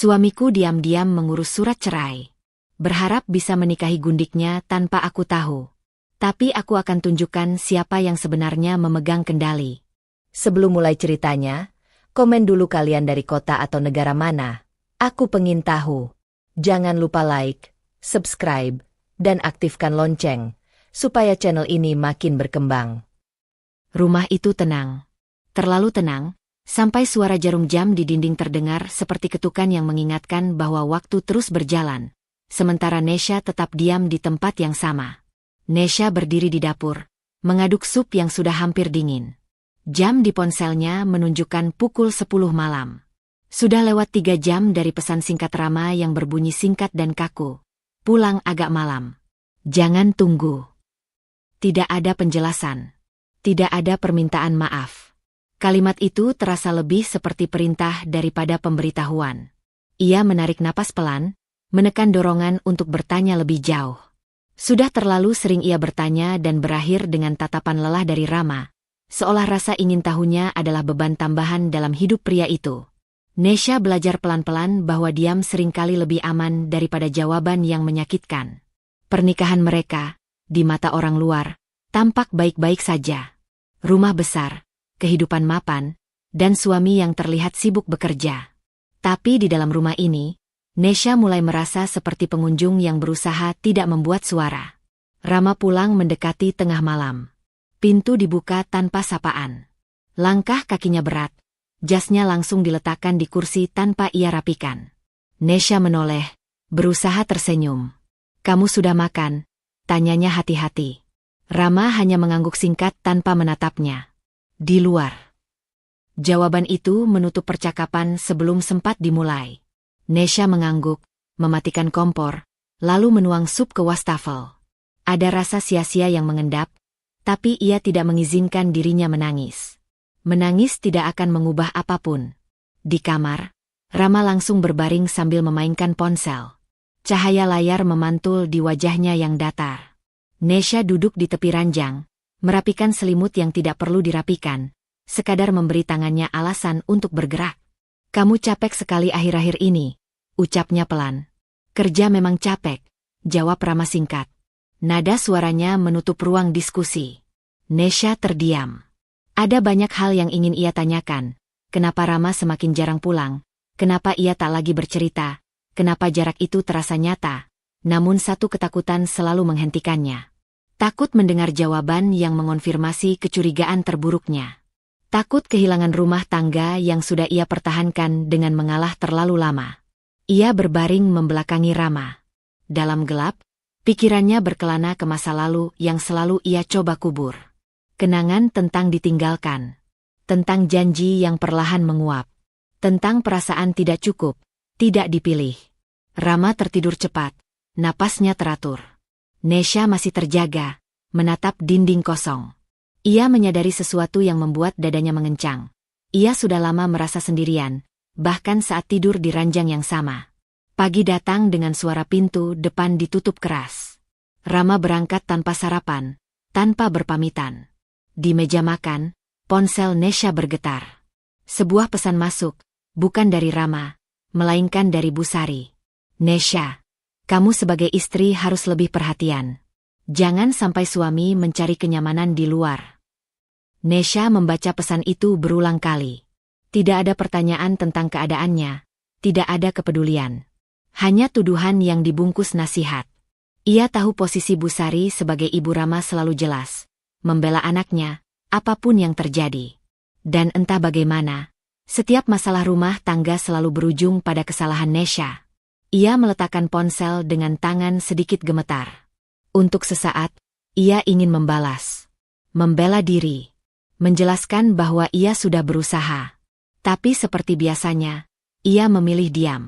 Suamiku diam-diam mengurus surat cerai. Berharap bisa menikahi gundiknya tanpa aku tahu. Tapi aku akan tunjukkan siapa yang sebenarnya memegang kendali. Sebelum mulai ceritanya, komen dulu kalian dari kota atau negara mana. Aku pengen tahu. Jangan lupa like, subscribe, dan aktifkan lonceng, supaya channel ini makin berkembang. Rumah itu tenang. Terlalu tenang, sampai suara jarum jam di dinding terdengar seperti ketukan yang mengingatkan bahwa waktu terus berjalan. Sementara Nesha tetap diam di tempat yang sama. Nesha berdiri di dapur, mengaduk sup yang sudah hampir dingin. Jam di ponselnya menunjukkan pukul 10 malam. Sudah lewat 3 jam dari pesan singkat Rama yang berbunyi singkat dan kaku. Pulang agak malam. Jangan tunggu. Tidak ada penjelasan. Tidak ada permintaan maaf. Kalimat itu terasa lebih seperti perintah daripada pemberitahuan. Ia menarik napas pelan, menekan dorongan untuk bertanya lebih jauh. Sudah terlalu sering ia bertanya dan berakhir dengan tatapan lelah dari Rama, seolah rasa ingin tahunya adalah beban tambahan dalam hidup pria itu. Nesha belajar pelan-pelan bahwa diam seringkali lebih aman daripada jawaban yang menyakitkan. Pernikahan mereka, di mata orang luar, tampak baik-baik saja. Rumah besar, kehidupan mapan, dan suami yang terlihat sibuk bekerja. Tapi di dalam rumah ini, Nesha mulai merasa seperti pengunjung yang berusaha tidak membuat suara. Rama pulang mendekati tengah malam. Pintu dibuka tanpa sapaan. Langkah kakinya berat. Jasnya langsung diletakkan di kursi tanpa ia rapikan. Nesha menoleh, berusaha tersenyum. "Kamu sudah makan?" tanyanya hati-hati. Rama hanya mengangguk singkat tanpa menatapnya. "Di luar." Jawaban itu menutup percakapan sebelum sempat dimulai. Nesha mengangguk, mematikan kompor, lalu menuang sup ke wastafel. Ada rasa sia-sia yang mengendap, tapi ia tidak mengizinkan dirinya menangis. Menangis tidak akan mengubah apapun. Di kamar, Rama langsung berbaring sambil memainkan ponsel. Cahaya layar memantul di wajahnya yang datar. Nesha duduk di tepi ranjang, merapikan selimut yang tidak perlu dirapikan, sekadar memberi tangannya alasan untuk bergerak. "Kamu capek sekali akhir-akhir ini," ucapnya pelan. "Kerja memang capek," jawab Rama singkat. Nada suaranya menutup ruang diskusi. Nesha terdiam. Ada banyak hal yang ingin ia tanyakan. Kenapa Rama semakin jarang pulang? Kenapa ia tak lagi bercerita? Kenapa jarak itu terasa nyata? Namun satu ketakutan selalu menghentikannya. Takut mendengar jawaban yang mengonfirmasi kecurigaan terburuknya. Takut kehilangan rumah tangga yang sudah ia pertahankan dengan mengalah terlalu lama. Ia berbaring membelakangi Rama. Dalam gelap, pikirannya berkelana ke masa lalu yang selalu ia coba kubur. Kenangan tentang ditinggalkan. Tentang janji yang perlahan menguap. Tentang perasaan tidak cukup, tidak dipilih. Rama tertidur cepat, napasnya teratur. Nesha masih terjaga, menatap dinding kosong. Ia menyadari sesuatu yang membuat dadanya mengencang. Ia sudah lama merasa sendirian, bahkan saat tidur di ranjang yang sama. Pagi datang dengan suara pintu depan ditutup keras. Rama berangkat tanpa sarapan, tanpa berpamitan. Di meja makan, ponsel Nesha bergetar. Sebuah pesan masuk, bukan dari Rama, melainkan dari Busari. "Nesha, kamu sebagai istri harus lebih perhatian. Jangan sampai suami mencari kenyamanan di luar." Nesha membaca pesan itu berulang kali. Tidak ada pertanyaan tentang keadaannya, tidak ada kepedulian. Hanya tuduhan yang dibungkus nasihat. Ia tahu posisi Busari sebagai ibu Rama selalu jelas, membela anaknya, apapun yang terjadi. Dan entah bagaimana, setiap masalah rumah tangga selalu berujung pada kesalahan Nesha. Ia meletakkan ponsel dengan tangan sedikit gemetar. Untuk sesaat, ia ingin membalas. Membela diri. Menjelaskan bahwa ia sudah berusaha. Tapi seperti biasanya, ia memilih diam.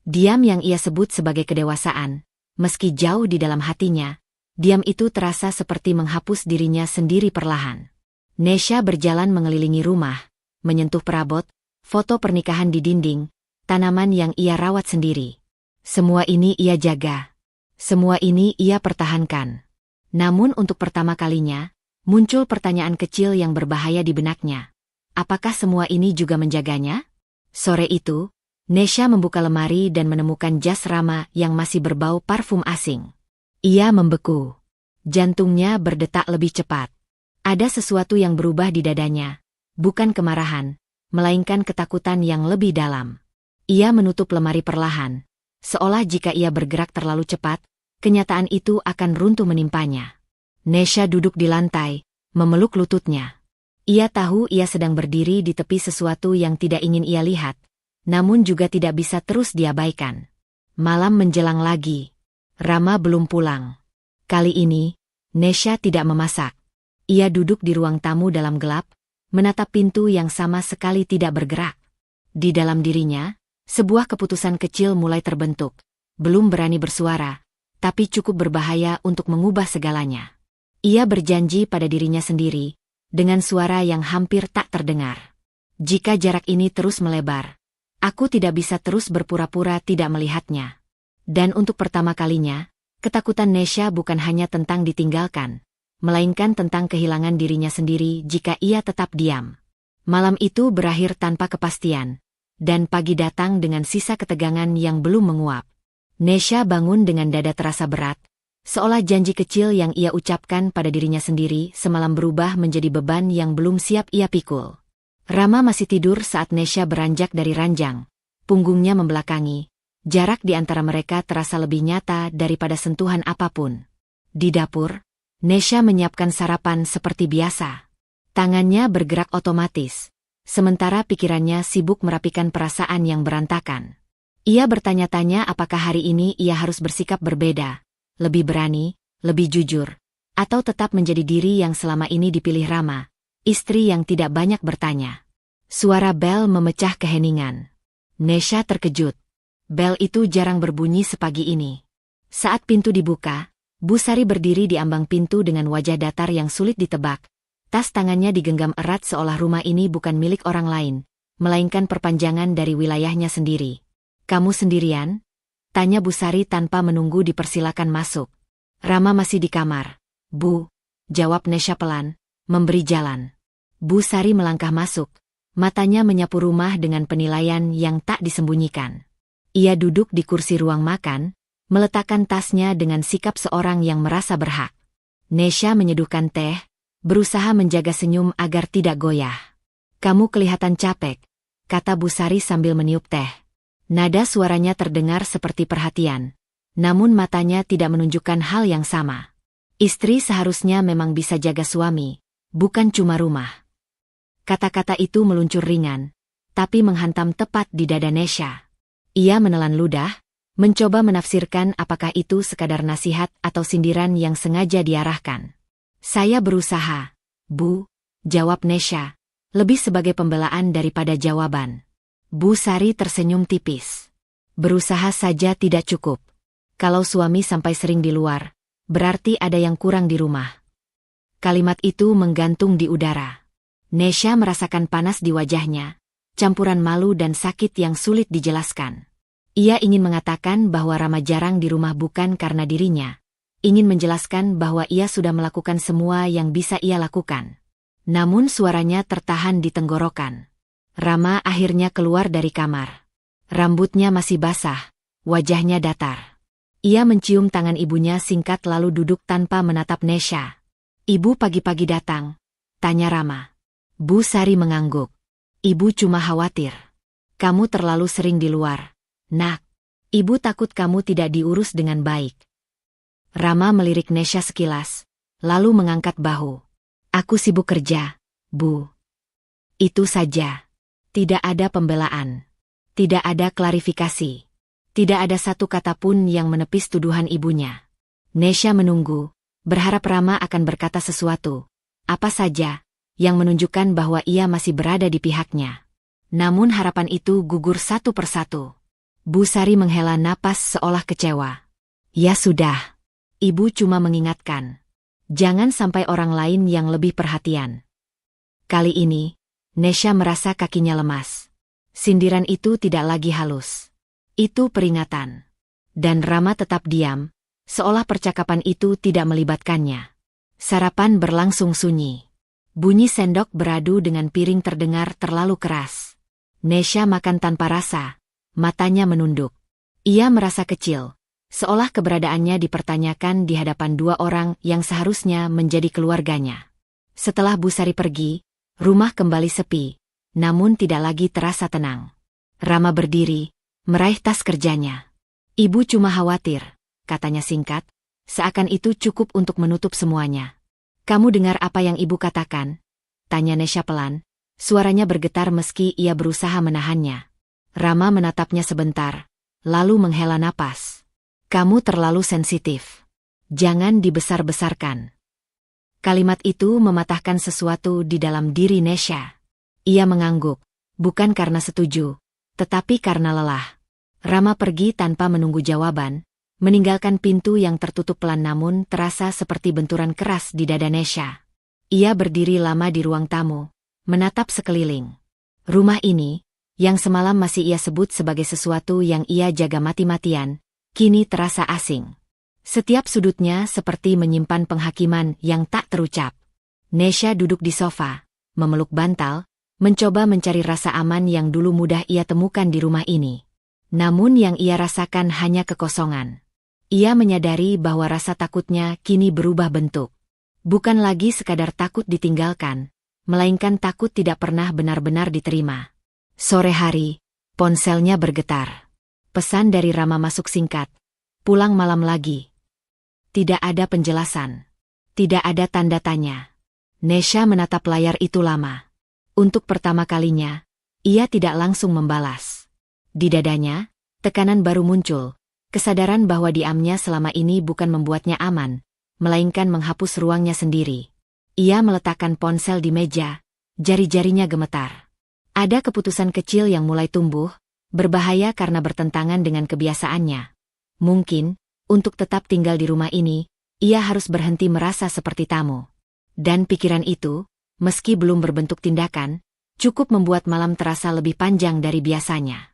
Diam yang ia sebut sebagai kedewasaan. Meski jauh di dalam hatinya, diam itu terasa seperti menghapus dirinya sendiri perlahan. Nesha berjalan mengelilingi rumah, menyentuh perabot, foto pernikahan di dinding, tanaman yang ia rawat sendiri. Semua ini ia jaga. Semua ini ia pertahankan. Namun untuk pertama kalinya, muncul pertanyaan kecil yang berbahaya di benaknya. Apakah semua ini juga menjaganya? Sore itu, Nesha membuka lemari dan menemukan jas Rama yang masih berbau parfum asing. Ia membeku. Jantungnya berdetak lebih cepat. Ada sesuatu yang berubah di dadanya. Bukan kemarahan, melainkan ketakutan yang lebih dalam. Ia menutup lemari perlahan. Seolah jika ia bergerak terlalu cepat, kenyataan itu akan runtuh menimpanya. Nesha duduk di lantai, memeluk lututnya. Ia tahu ia sedang berdiri di tepi sesuatu yang tidak ingin ia lihat, namun juga tidak bisa terus diabaikan. Malam menjelang lagi. Rama belum pulang. Kali ini, Nesha tidak memasak. Ia duduk di ruang tamu dalam gelap, menatap pintu yang sama sekali tidak bergerak. Di dalam dirinya, sebuah keputusan kecil mulai terbentuk. Belum berani bersuara, tapi cukup berbahaya untuk mengubah segalanya. Ia berjanji pada dirinya sendiri, dengan suara yang hampir tak terdengar. Jika jarak ini terus melebar, aku tidak bisa terus berpura-pura tidak melihatnya. Dan untuk pertama kalinya, ketakutan Nesha bukan hanya tentang ditinggalkan, melainkan tentang kehilangan dirinya sendiri jika ia tetap diam. Malam itu berakhir tanpa kepastian, dan pagi datang dengan sisa ketegangan yang belum menguap. Nesha bangun dengan dada terasa berat, seolah janji kecil yang ia ucapkan pada dirinya sendiri semalam berubah menjadi beban yang belum siap ia pikul. Rama masih tidur saat Nesha beranjak dari ranjang. Punggungnya membelakangi. Jarak di antara mereka terasa lebih nyata daripada sentuhan apapun. Di dapur, Nesha menyiapkan sarapan seperti biasa. Tangannya bergerak otomatis, sementara pikirannya sibuk merapikan perasaan yang berantakan. Ia bertanya-tanya apakah hari ini ia harus bersikap berbeda, lebih berani, lebih jujur, atau tetap menjadi diri yang selama ini dipilih Rama, istri yang tidak banyak bertanya. Suara bel memecah keheningan. Nesha terkejut. Bel itu jarang berbunyi sepagi ini. Saat pintu dibuka, Bu Sari berdiri di ambang pintu dengan wajah datar yang sulit ditebak. Tas tangannya digenggam erat seolah rumah ini bukan milik orang lain, melainkan perpanjangan dari wilayahnya sendiri. "Kamu sendirian?" tanya Bu Sari tanpa menunggu dipersilakan masuk. "Rama masih di kamar, Bu," jawab Nesha pelan, memberi jalan. Bu Sari melangkah masuk, matanya menyapu rumah dengan penilaian yang tak disembunyikan. Ia duduk di kursi ruang makan, meletakkan tasnya dengan sikap seorang yang merasa berhak. Nesha menyeduhkan teh, berusaha menjaga senyum agar tidak goyah. "Kamu kelihatan capek," kata Bu Sari sambil meniup teh. Nada suaranya terdengar seperti perhatian, namun matanya tidak menunjukkan hal yang sama. Istri seharusnya memang bisa jaga suami, bukan cuma rumah. Kata-kata itu meluncur ringan, tapi menghantam tepat di dada Nesha. Ia menelan ludah, mencoba menafsirkan apakah itu sekadar nasihat atau sindiran yang sengaja diarahkan. "Saya berusaha, Bu," jawab Nesha, lebih sebagai pembelaan daripada jawaban. Bu Sari tersenyum tipis. "Berusaha saja tidak cukup. Kalau suami sampai sering di luar, berarti ada yang kurang di rumah." Kalimat itu menggantung di udara. Nesha merasakan panas di wajahnya, campuran malu dan sakit yang sulit dijelaskan. Ia ingin mengatakan bahwa Rama jarang di rumah bukan karena dirinya. Ingin menjelaskan bahwa ia sudah melakukan semua yang bisa ia lakukan. Namun suaranya tertahan di tenggorokan. Rama akhirnya keluar dari kamar. Rambutnya masih basah, wajahnya datar. Ia mencium tangan ibunya singkat lalu duduk tanpa menatap Nesha. "Ibu pagi-pagi datang?" tanya Rama. Bu Sari mengangguk. "Ibu cuma khawatir. Kamu terlalu sering di luar, Nak. Ibu takut kamu tidak diurus dengan baik." Rama melirik Nesha sekilas, lalu mengangkat bahu. "Aku sibuk kerja, Bu." Itu saja. Tidak ada pembelaan. Tidak ada klarifikasi. Tidak ada satu kata pun yang menepis tuduhan ibunya. Nesha menunggu, berharap Rama akan berkata sesuatu, apa saja, yang menunjukkan bahwa ia masih berada di pihaknya. Namun harapan itu gugur satu persatu. Bu Sari menghela napas seolah kecewa. "Ya sudah. Ibu cuma mengingatkan. Jangan sampai orang lain yang lebih perhatian." Kali ini, Nesha merasa kakinya lemas. Sindiran itu tidak lagi halus. Itu peringatan. Dan Rama tetap diam, seolah percakapan itu tidak melibatkannya. Sarapan berlangsung sunyi. Bunyi sendok beradu dengan piring terdengar terlalu keras. Nesha makan tanpa rasa, matanya menunduk. Ia merasa kecil, seolah keberadaannya dipertanyakan di hadapan dua orang yang seharusnya menjadi keluarganya. Setelah Busari pergi, rumah kembali sepi, namun tidak lagi terasa tenang. Rama berdiri, meraih tas kerjanya. Ibu cuma khawatir, katanya singkat, seakan itu cukup untuk menutup semuanya. Kamu dengar apa yang ibu katakan? Tanya Nesha pelan, suaranya bergetar meski ia berusaha menahannya. Rama menatapnya sebentar, lalu menghela napas. Kamu terlalu sensitif. Jangan dibesar-besarkan. Kalimat itu mematahkan sesuatu di dalam diri Nesha. Ia mengangguk, bukan karena setuju, tetapi karena lelah. Rama pergi tanpa menunggu jawaban, meninggalkan pintu yang tertutup pelan namun terasa seperti benturan keras di dada Nesha. Ia berdiri lama di ruang tamu, menatap sekeliling. Rumah ini, yang semalam masih ia sebut sebagai sesuatu yang ia jaga mati-matian, kini terasa asing. Setiap sudutnya seperti menyimpan penghakiman yang tak terucap. Nesha duduk di sofa, memeluk bantal, mencoba mencari rasa aman yang dulu mudah ia temukan di rumah ini. Namun yang ia rasakan hanya kekosongan. Ia menyadari bahwa rasa takutnya kini berubah bentuk. Bukan lagi sekadar takut ditinggalkan, melainkan takut tidak pernah benar-benar diterima. Sore hari, ponselnya bergetar. Pesan dari Rama masuk singkat. Pulang malam lagi. Tidak ada penjelasan. Tidak ada tanda tanya. Nesha menatap layar itu lama. Untuk pertama kalinya, ia tidak langsung membalas. Di dadanya, tekanan baru muncul. Kesadaran bahwa diamnya selama ini bukan membuatnya aman, melainkan menghapus ruangnya sendiri. Ia meletakkan ponsel di meja, jari-jarinya gemetar. Ada keputusan kecil yang mulai tumbuh, berbahaya karena bertentangan dengan kebiasaannya. Mungkin, untuk tetap tinggal di rumah ini, ia harus berhenti merasa seperti tamu. Dan pikiran itu, meski belum berbentuk tindakan, cukup membuat malam terasa lebih panjang dari biasanya.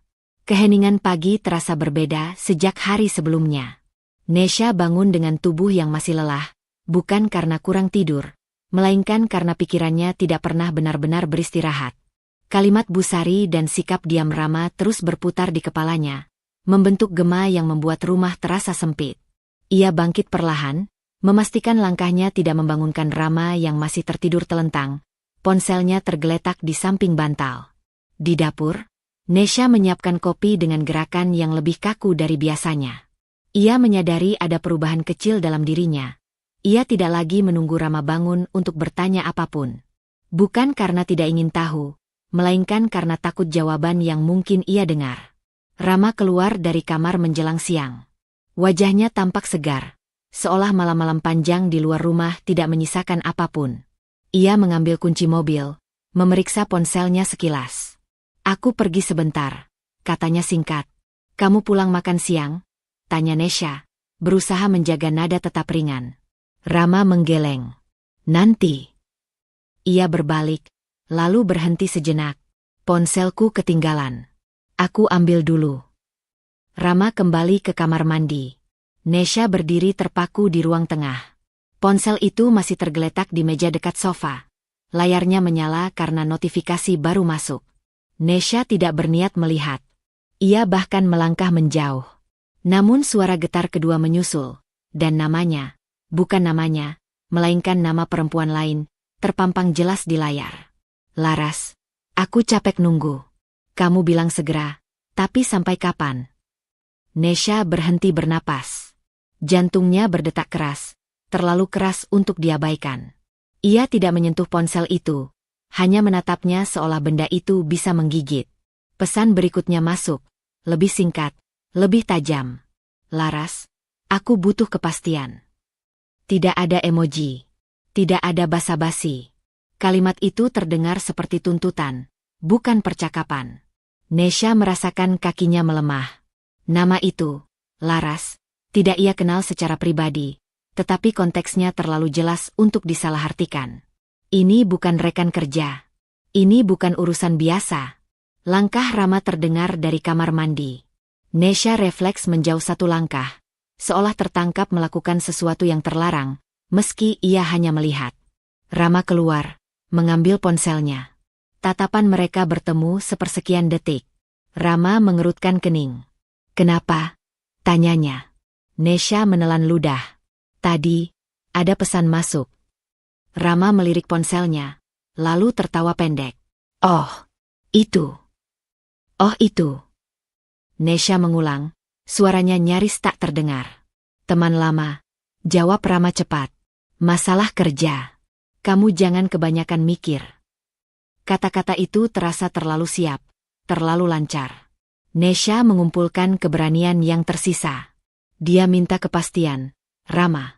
Keheningan pagi terasa berbeda sejak hari sebelumnya. Nesha bangun dengan tubuh yang masih lelah, bukan karena kurang tidur, melainkan karena pikirannya tidak pernah benar-benar beristirahat. Kalimat Busari dan sikap diam Rama terus berputar di kepalanya, membentuk gema yang membuat rumah terasa sempit. Ia bangkit perlahan, memastikan langkahnya tidak membangunkan Rama yang masih tertidur telentang. Ponselnya tergeletak di samping bantal. Di dapur, Nesha menyiapkan kopi dengan gerakan yang lebih kaku dari biasanya. Ia menyadari ada perubahan kecil dalam dirinya. Ia tidak lagi menunggu Rama bangun untuk bertanya apapun. Bukan karena tidak ingin tahu, melainkan karena takut jawaban yang mungkin ia dengar. Rama keluar dari kamar menjelang siang. Wajahnya tampak segar, seolah malam-malam panjang di luar rumah tidak menyisakan apapun. Ia mengambil kunci mobil, memeriksa ponselnya sekilas. Aku pergi sebentar, katanya singkat. Kamu pulang makan siang? Tanya Nesha, berusaha menjaga nada tetap ringan. Rama menggeleng. Nanti. Ia berbalik, lalu berhenti sejenak. Ponselku ketinggalan. Aku ambil dulu. Rama kembali ke kamar mandi. Nesha berdiri terpaku di ruang tengah. Ponsel itu masih tergeletak di meja dekat sofa. Layarnya menyala karena notifikasi baru masuk. Nesha tidak berniat melihat. Ia bahkan melangkah menjauh. Namun suara getar kedua menyusul, dan namanya, bukan namanya, melainkan nama perempuan lain, terpampang jelas di layar. Laras, aku capek nunggu. Kamu bilang segera, tapi sampai kapan? Nesha berhenti bernapas. Jantungnya berdetak keras, terlalu keras untuk diabaikan. Ia tidak menyentuh ponsel itu, hanya menatapnya seolah benda itu bisa menggigit. Pesan berikutnya masuk, lebih singkat, lebih tajam. Laras, aku butuh kepastian. Tidak ada emoji. Tidak ada basa-basi. Kalimat itu terdengar seperti tuntutan, bukan percakapan. Nesha merasakan kakinya melemah. Nama itu, Laras, tidak ia kenal secara pribadi, tetapi konteksnya terlalu jelas untuk disalahartikan. Ini bukan rekan kerja. Ini bukan urusan biasa. Langkah Rama terdengar dari kamar mandi. Nesha refleks menjauh satu langkah, seolah tertangkap melakukan sesuatu yang terlarang, meski ia hanya melihat. Rama keluar, mengambil ponselnya. Tatapan mereka bertemu sepersekian detik. Rama mengerutkan kening. Kenapa? Tanyanya. Nesha menelan ludah. Tadi, ada pesan masuk. Rama melirik ponselnya, lalu tertawa pendek. Oh, itu. Oh itu. Nesha mengulang, suaranya nyaris tak terdengar. Teman lama, jawab Rama cepat. Masalah kerja. Kamu jangan kebanyakan mikir. Kata-kata itu terasa terlalu siap, terlalu lancar. Nesha mengumpulkan keberanian yang tersisa. Dia minta kepastian. Rama.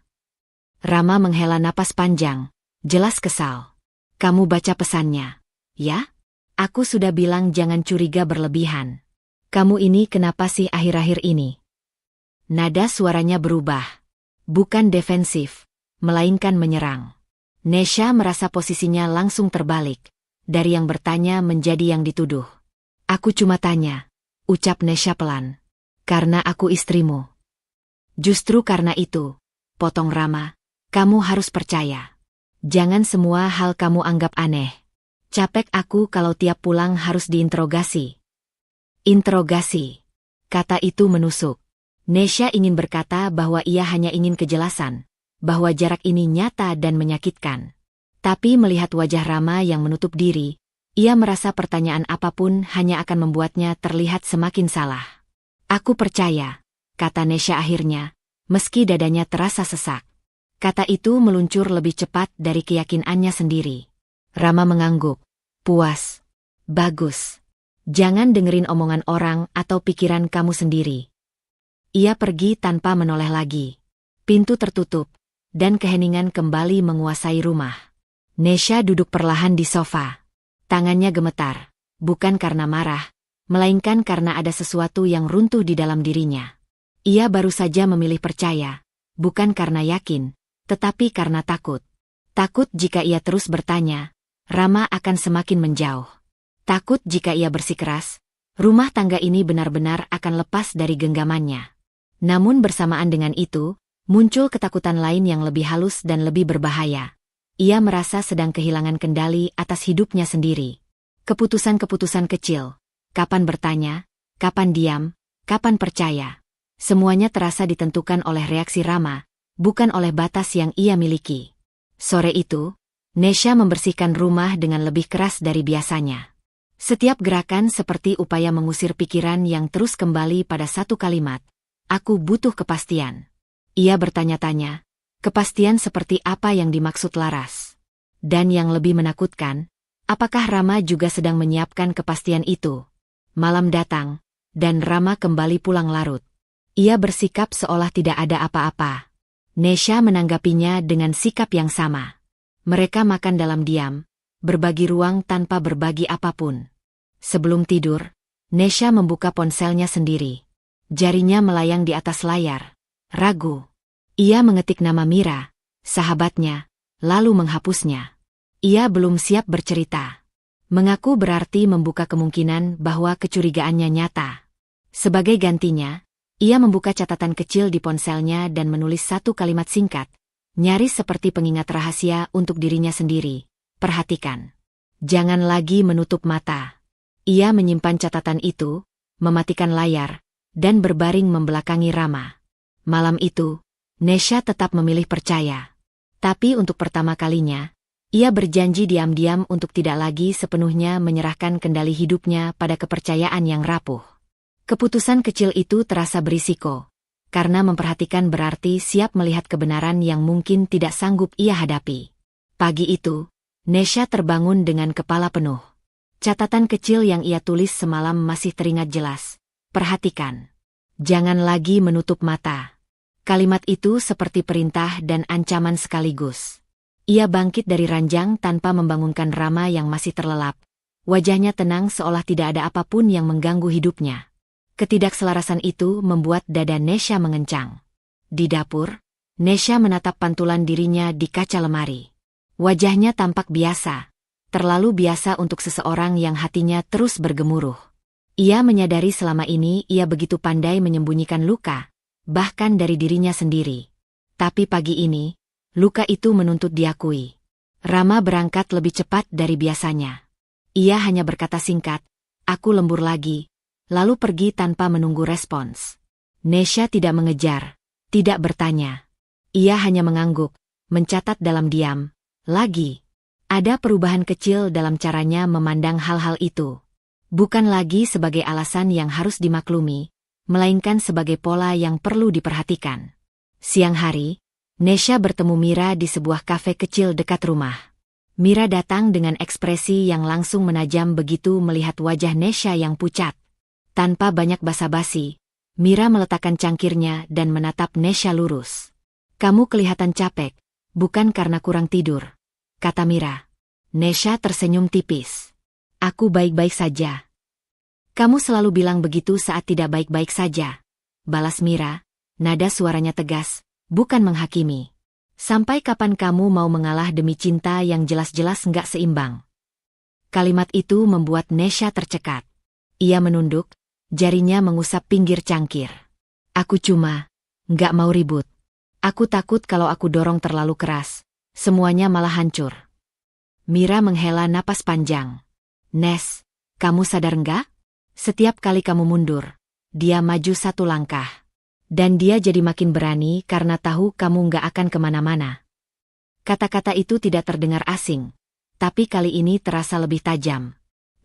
Rama menghela napas panjang, jelas kesal. Kamu baca pesannya, ya? Aku sudah bilang jangan curiga berlebihan. Kamu ini kenapa sih akhir-akhir ini? Nada suaranya berubah. Bukan defensif, melainkan menyerang. Nesha merasa posisinya langsung terbalik. Dari yang bertanya menjadi yang dituduh. Aku cuma tanya, ucap Nesha pelan. Karena aku istrimu. Justru karena itu, potong Rama, kamu harus percaya. Jangan semua hal kamu anggap aneh. Capek aku kalau tiap pulang harus diinterogasi. Interogasi. Kata itu menusuk. Nesha ingin berkata bahwa ia hanya ingin kejelasan. Bahwa jarak ini nyata dan menyakitkan. Tapi melihat wajah Rama yang menutup diri, ia merasa pertanyaan apapun hanya akan membuatnya terlihat semakin salah. Aku percaya, kata Nesha akhirnya, meski dadanya terasa sesak. Kata itu meluncur lebih cepat dari keyakinannya sendiri. Rama mengangguk. Puas. Bagus. Jangan dengerin omongan orang atau pikiran kamu sendiri. Ia pergi tanpa menoleh lagi. Pintu tertutup. Dan keheningan kembali menguasai rumah. Nesha duduk perlahan di sofa. Tangannya gemetar, bukan karena marah, melainkan karena ada sesuatu yang runtuh di dalam dirinya. Ia baru saja memilih percaya, bukan karena yakin, tetapi karena takut. Takut jika ia terus bertanya, Rama akan semakin menjauh. Takut jika ia bersikeras, rumah tangga ini benar-benar akan lepas dari genggamannya. Namun bersamaan dengan itu, muncul ketakutan lain yang lebih halus dan lebih berbahaya. Ia merasa sedang kehilangan kendali atas hidupnya sendiri. Keputusan-keputusan kecil. Kapan bertanya, kapan diam, kapan percaya. Semuanya terasa ditentukan oleh reaksi Rama, bukan oleh batas yang ia miliki. Sore itu, Nesha membersihkan rumah dengan lebih keras dari biasanya. Setiap gerakan seperti upaya mengusir pikiran yang terus kembali pada satu kalimat. Aku butuh kepastian. Ia bertanya-tanya, kepastian seperti apa yang dimaksud Laras. Dan yang lebih menakutkan, apakah Rama juga sedang menyiapkan kepastian itu? Malam datang, dan Rama kembali pulang larut. Ia bersikap seolah tidak ada apa-apa. Nesha menanggapinya dengan sikap yang sama. Mereka makan dalam diam, berbagi ruang tanpa berbagi apapun. Sebelum tidur, Nesha membuka ponselnya sendiri. Jarinya melayang di atas layar. Ragu. Ia mengetik nama Mira, sahabatnya, lalu menghapusnya. Ia belum siap bercerita. Mengaku berarti membuka kemungkinan bahwa kecurigaannya nyata. Sebagai gantinya, ia membuka catatan kecil di ponselnya dan menulis satu kalimat singkat, nyaris seperti pengingat rahasia untuk dirinya sendiri. Perhatikan. Jangan lagi menutup mata. Ia menyimpan catatan itu, mematikan layar, dan berbaring membelakangi Rama. Malam itu, Nesha tetap memilih percaya. Tapi untuk pertama kalinya, ia berjanji diam-diam untuk tidak lagi sepenuhnya menyerahkan kendali hidupnya pada kepercayaan yang rapuh. Keputusan kecil itu terasa berisiko, karena memperhatikan berarti siap melihat kebenaran yang mungkin tidak sanggup ia hadapi. Pagi itu, Nesha terbangun dengan kepala penuh. Catatan kecil yang ia tulis semalam masih teringat jelas. Perhatikan. Jangan lagi menutup mata. Kalimat itu seperti perintah dan ancaman sekaligus. Ia bangkit dari ranjang tanpa membangunkan Rama yang masih terlelap. Wajahnya tenang seolah tidak ada apapun yang mengganggu hidupnya. Ketidakselarasan itu membuat dada Nesha mengencang. Di dapur, Nesha menatap pantulan dirinya di kaca lemari. Wajahnya tampak biasa, terlalu biasa untuk seseorang yang hatinya terus bergemuruh. Ia menyadari selama ini ia begitu pandai menyembunyikan luka, bahkan dari dirinya sendiri. Tapi pagi ini, luka itu menuntut diakui. Rama berangkat lebih cepat dari biasanya. Ia hanya berkata singkat, "Aku lembur lagi," lalu pergi tanpa menunggu respons. Nesha tidak mengejar, tidak bertanya. Ia hanya mengangguk, mencatat dalam diam. Lagi. Ada perubahan kecil dalam caranya memandang hal-hal itu. Bukan lagi sebagai alasan yang harus dimaklumi, melainkan sebagai pola yang perlu diperhatikan. Siang hari, Nesha bertemu Mira di sebuah kafe kecil dekat rumah. Mira datang dengan ekspresi yang langsung menajam begitu melihat wajah Nesha yang pucat. Tanpa banyak basa-basi, Mira meletakkan cangkirnya dan menatap Nesha lurus. "Kamu kelihatan capek, bukan karena kurang tidur," kata Mira. Nesha tersenyum tipis. "Aku baik-baik saja." "Kamu selalu bilang begitu saat tidak baik-baik saja," balas Mira, nada suaranya tegas, bukan menghakimi. "Sampai kapan kamu mau mengalah demi cinta yang jelas-jelas nggak seimbang?" Kalimat itu membuat Nesha tercekat. Ia menunduk, jarinya mengusap pinggir cangkir. "Aku cuma nggak mau ribut. Aku takut kalau aku dorong terlalu keras, semuanya malah hancur." Mira menghela napas panjang. "Nes, kamu sadar nggak? Setiap kali kamu mundur, dia maju satu langkah. Dan dia jadi makin berani karena tahu kamu nggak akan kemana-mana." Kata-kata itu tidak terdengar asing, tapi kali ini terasa lebih tajam.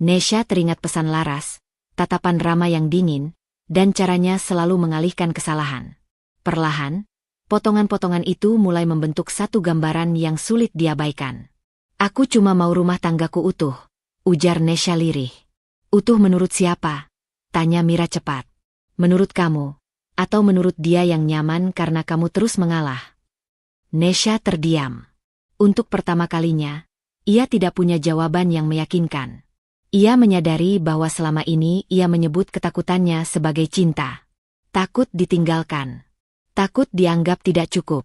Nesha teringat pesan Laras, tatapan Rama yang dingin, dan caranya selalu mengalihkan kesalahan. Perlahan, potongan-potongan itu mulai membentuk satu gambaran yang sulit diabaikan. "Aku cuma mau rumah tanggaku utuh," ujar Nesha lirih. "Utuh menurut siapa?" tanya Mira cepat. "Menurut kamu, atau menurut dia yang nyaman karena kamu terus mengalah?" Nesha terdiam. Untuk pertama kalinya, ia tidak punya jawaban yang meyakinkan. Ia menyadari bahwa selama ini ia menyebut ketakutannya sebagai cinta. Takut ditinggalkan. Takut dianggap tidak cukup.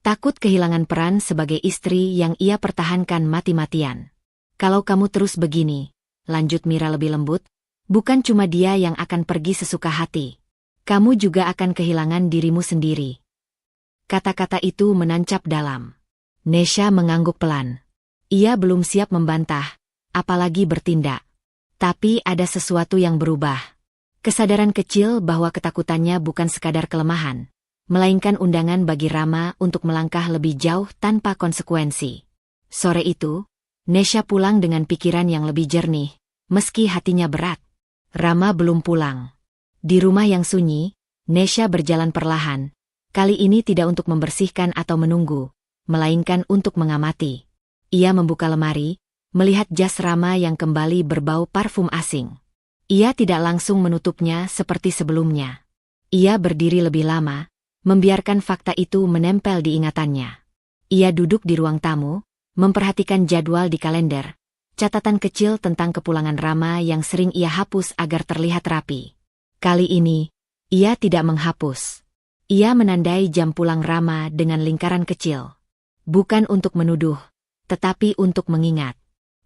Takut kehilangan peran sebagai istri yang ia pertahankan mati-matian. "Kalau kamu terus begini," lanjut Mira lebih lembut, "bukan cuma dia yang akan pergi sesuka hati. Kamu juga akan kehilangan dirimu sendiri." Kata-kata itu menancap dalam. Nesha mengangguk pelan. Ia belum siap membantah, apalagi bertindak. Tapi ada sesuatu yang berubah. Kesadaran kecil bahwa ketakutannya bukan sekadar kelemahan, melainkan undangan bagi Rama untuk melangkah lebih jauh tanpa konsekuensi. Sore itu, Nesha pulang dengan pikiran yang lebih jernih, meski hatinya berat. Rama belum pulang. Di rumah yang sunyi, Nesha berjalan perlahan, kali ini tidak untuk membersihkan atau menunggu, melainkan untuk mengamati. Ia membuka lemari, melihat jas Rama yang kembali berbau parfum asing. Ia tidak langsung menutupnya seperti sebelumnya. Ia berdiri lebih lama, membiarkan fakta itu menempel di ingatannya. Ia duduk di ruang tamu, memperhatikan jadwal di kalender, catatan kecil tentang kepulangan Rama yang sering ia hapus agar terlihat rapi. Kali ini, ia tidak menghapus. Ia menandai jam pulang Rama dengan lingkaran kecil. Bukan untuk menuduh, tetapi untuk mengingat.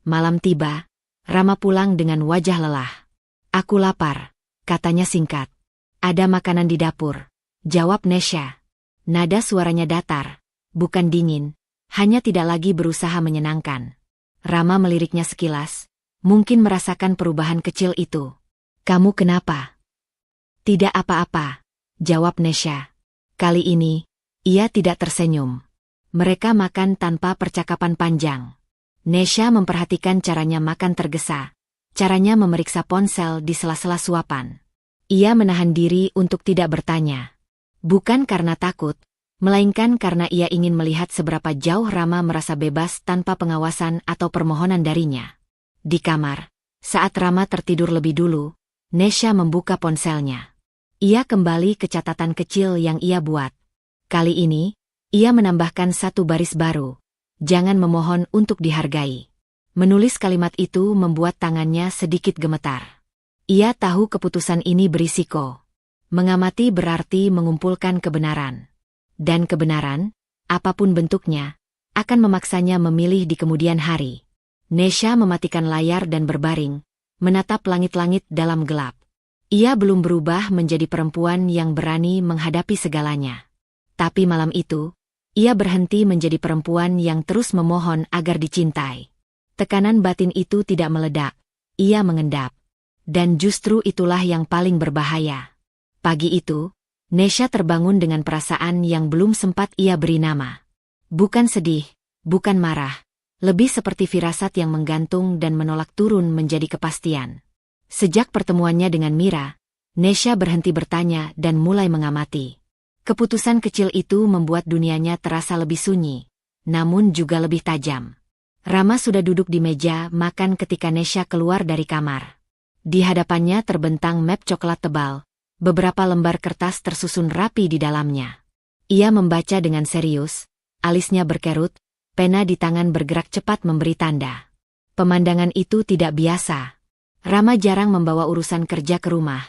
Malam tiba, Rama pulang dengan wajah lelah. "Aku lapar," katanya singkat. "Ada makanan di dapur," jawab Nesha. Nada suaranya datar, bukan dingin, hanya tidak lagi berusaha menyenangkan. Rama meliriknya sekilas, mungkin merasakan perubahan kecil itu. "Kamu kenapa?" "Tidak apa-apa," jawab Nesha. Kali ini, ia tidak tersenyum. Mereka makan tanpa percakapan panjang. Nesha memperhatikan caranya makan tergesa, caranya memeriksa ponsel di sela-sela suapan. Ia menahan diri untuk tidak bertanya. Bukan karena takut, melainkan karena ia ingin melihat seberapa jauh Rama merasa bebas tanpa pengawasan atau permohonan darinya. Di kamar, saat Rama tertidur lebih dulu, Nesha membuka ponselnya. Ia kembali ke catatan kecil yang ia buat. Kali ini, ia menambahkan satu baris baru. "Jangan memohon untuk dihargai." Menulis kalimat itu membuat tangannya sedikit gemetar. Ia tahu keputusan ini berisiko. Mengamati berarti mengumpulkan kebenaran. Dan kebenaran, apapun bentuknya, akan memaksanya memilih di kemudian hari. Nesha mematikan layar dan berbaring, menatap langit-langit dalam gelap. Ia belum berubah menjadi perempuan yang berani menghadapi segalanya. Tapi malam itu, ia berhenti menjadi perempuan yang terus memohon agar dicintai. Tekanan batin itu tidak meledak, ia mengendap. Dan justru itulah yang paling berbahaya. Pagi itu, Nesha terbangun dengan perasaan yang belum sempat ia beri nama. Bukan sedih, bukan marah. Lebih seperti firasat yang menggantung dan menolak turun menjadi kepastian. Sejak pertemuannya dengan Mira, Nesha berhenti bertanya dan mulai mengamati. Keputusan kecil itu membuat dunianya terasa lebih sunyi, namun juga lebih tajam. Rama sudah duduk di meja makan ketika Nesha keluar dari kamar. Di hadapannya terbentang map coklat tebal, beberapa lembar kertas tersusun rapi di dalamnya. Ia membaca dengan serius, alisnya berkerut, pena di tangan bergerak cepat memberi tanda. Pemandangan itu tidak biasa. Rama jarang membawa urusan kerja ke rumah,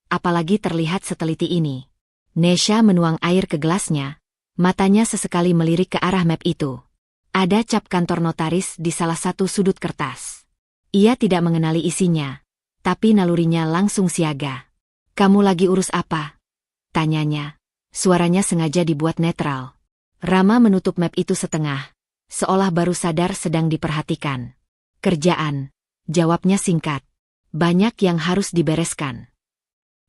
apalagi terlihat seteliti ini. Nesha menuang air ke gelasnya, matanya sesekali melirik ke arah map itu. Ada cap kantor notaris di salah satu sudut kertas. Ia tidak mengenali isinya, tapi nalurinya langsung siaga. "Kamu lagi urus apa?" tanyanya. Suaranya sengaja dibuat netral. Rama menutup map itu setengah, seolah baru sadar sedang diperhatikan. "Kerjaan," jawabnya singkat. "Banyak yang harus dibereskan."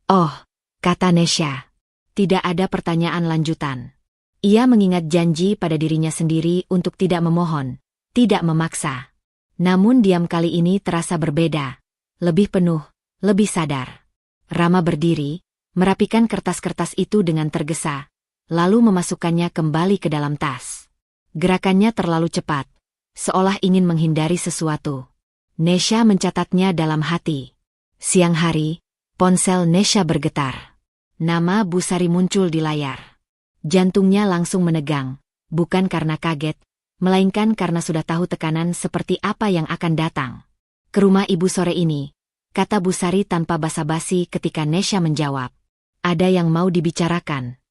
"Oh," kata Nesha. Tidak ada pertanyaan lanjutan. Ia mengingat janji pada dirinya sendiri untuk tidak memohon, tidak memaksa. Namun diam kali ini terasa berbeda. Lebih penuh, lebih sadar. Rama berdiri, merapikan kertas-kertas itu dengan tergesa, lalu memasukkannya kembali ke dalam tas. Gerakannya terlalu cepat, seolah ingin menghindari sesuatu. Nesha mencatatnya dalam hati. Siang hari, ponsel Nesha bergetar. Nama Busari muncul di layar. Jantungnya langsung menegang, bukan karena kaget, melainkan karena sudah tahu tekanan seperti apa yang akan datang. "Ke rumah ibu sore ini," kata Busari tanpa basa-basi ketika Nesha menjawab. "Ada yang mau dibicarakan."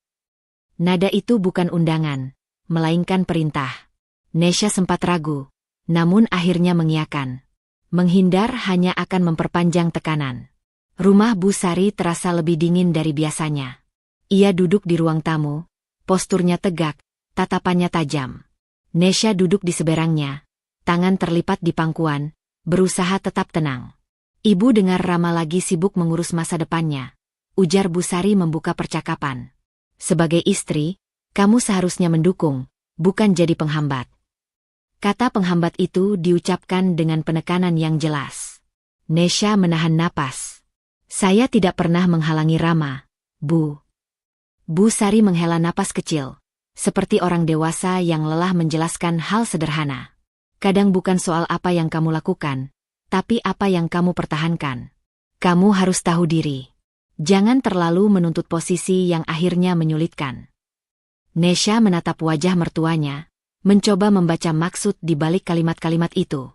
Nada itu bukan undangan, melainkan perintah. Nesha sempat ragu, namun akhirnya mengiyakan. Menghindar hanya akan memperpanjang tekanan. Rumah Busari terasa lebih dingin dari biasanya. Ia duduk di ruang tamu, posturnya tegak, tatapannya tajam. Nesha duduk di seberangnya, tangan terlipat di pangkuan, berusaha tetap tenang. "Ibu dengar Rama lagi sibuk mengurus masa depannya," ujar Busari membuka percakapan. "Sebagai istri, kamu seharusnya mendukung, bukan jadi penghambat." Kata penghambat itu diucapkan dengan penekanan yang jelas. Nesha menahan napas. "Saya tidak pernah menghalangi Rama, Bu." Busari menghela napas kecil, seperti orang dewasa yang lelah menjelaskan hal sederhana. "Kadang bukan soal apa yang kamu lakukan, tapi apa yang kamu pertahankan. Kamu harus tahu diri. Jangan terlalu menuntut posisi yang akhirnya menyulitkan." Nesha menatap wajah mertuanya, mencoba membaca maksud di balik kalimat-kalimat itu.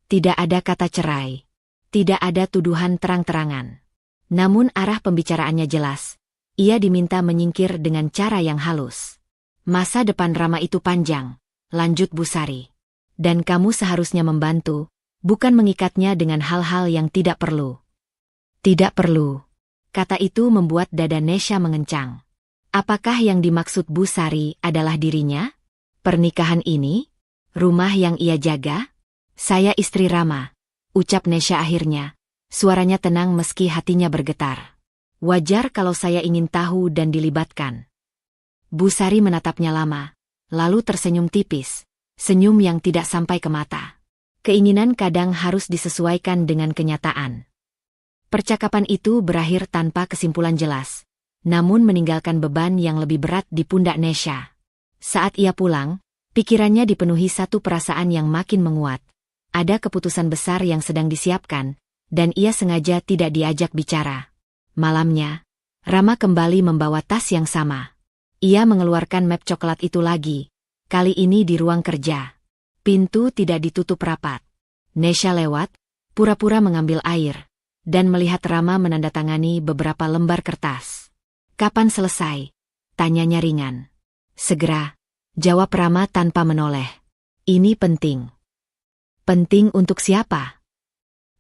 Tidak ada kata cerai. Tidak ada tuduhan terang-terangan. Namun arah pembicaraannya jelas. Ia diminta menyingkir dengan cara yang halus. "Masa depan Rama itu panjang," lanjut Busari. "Dan kamu seharusnya membantu, bukan mengikatnya dengan hal-hal yang tidak perlu." "Tidak perlu." Kata itu membuat dada Nesha mengencang. Apakah yang dimaksud Busari adalah dirinya? Pernikahan ini? Rumah yang ia jaga? "Saya istri Rama," ucap Nesha akhirnya. Suaranya tenang meski hatinya bergetar. "Wajar kalau saya ingin tahu dan dilibatkan." Busari menatapnya lama, lalu tersenyum tipis, senyum yang tidak sampai ke mata. Keinginan kadang harus disesuaikan dengan kenyataan. Percakapan itu berakhir tanpa kesimpulan jelas, namun meninggalkan beban yang lebih berat di pundak Nesha. Saat ia pulang, pikirannya dipenuhi satu perasaan yang makin menguat. Ada keputusan besar yang sedang disiapkan, dan ia sengaja tidak diajak bicara. Malamnya, Rama kembali membawa tas yang sama. Ia mengeluarkan map coklat itu lagi, kali ini di ruang kerja. Pintu tidak ditutup rapat. Nesha lewat, pura-pura mengambil air, dan melihat Rama menandatangani beberapa lembar kertas. "Kapan selesai?" tanyanya ringan. "Segera," jawab Rama tanpa menoleh. "Ini penting." "Penting untuk siapa?"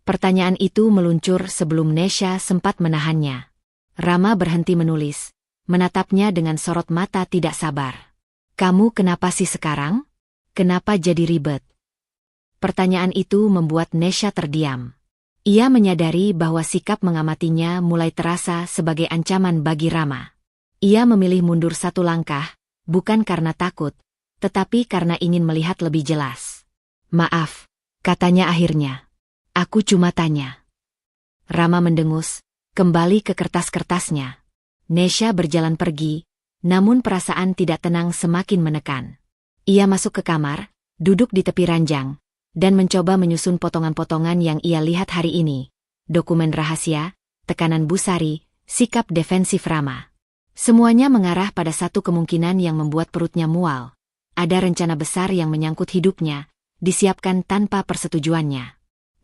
Pertanyaan itu meluncur sebelum Nesha sempat menahannya. Rama berhenti menulis, menatapnya dengan sorot mata tidak sabar. "Kamu kenapa sih sekarang? Kenapa jadi ribet?" Pertanyaan itu membuat Nesha terdiam. Ia menyadari bahwa sikap mengamatinya mulai terasa sebagai ancaman bagi Rama. Ia memilih mundur satu langkah, bukan karena takut, tetapi karena ingin melihat lebih jelas. "Maaf," katanya akhirnya. "Aku cuma tanya." Rama mendengus, kembali ke kertas-kertasnya. Nesha berjalan pergi, namun perasaan tidak tenang semakin menekan. Ia masuk ke kamar, duduk di tepi ranjang, dan mencoba menyusun potongan-potongan yang ia lihat hari ini. Dokumen rahasia, tekanan Busari, sikap defensif Rama. Semuanya mengarah pada satu kemungkinan yang membuat perutnya mual. Ada rencana besar yang menyangkut hidupnya, disiapkan tanpa persetujuannya.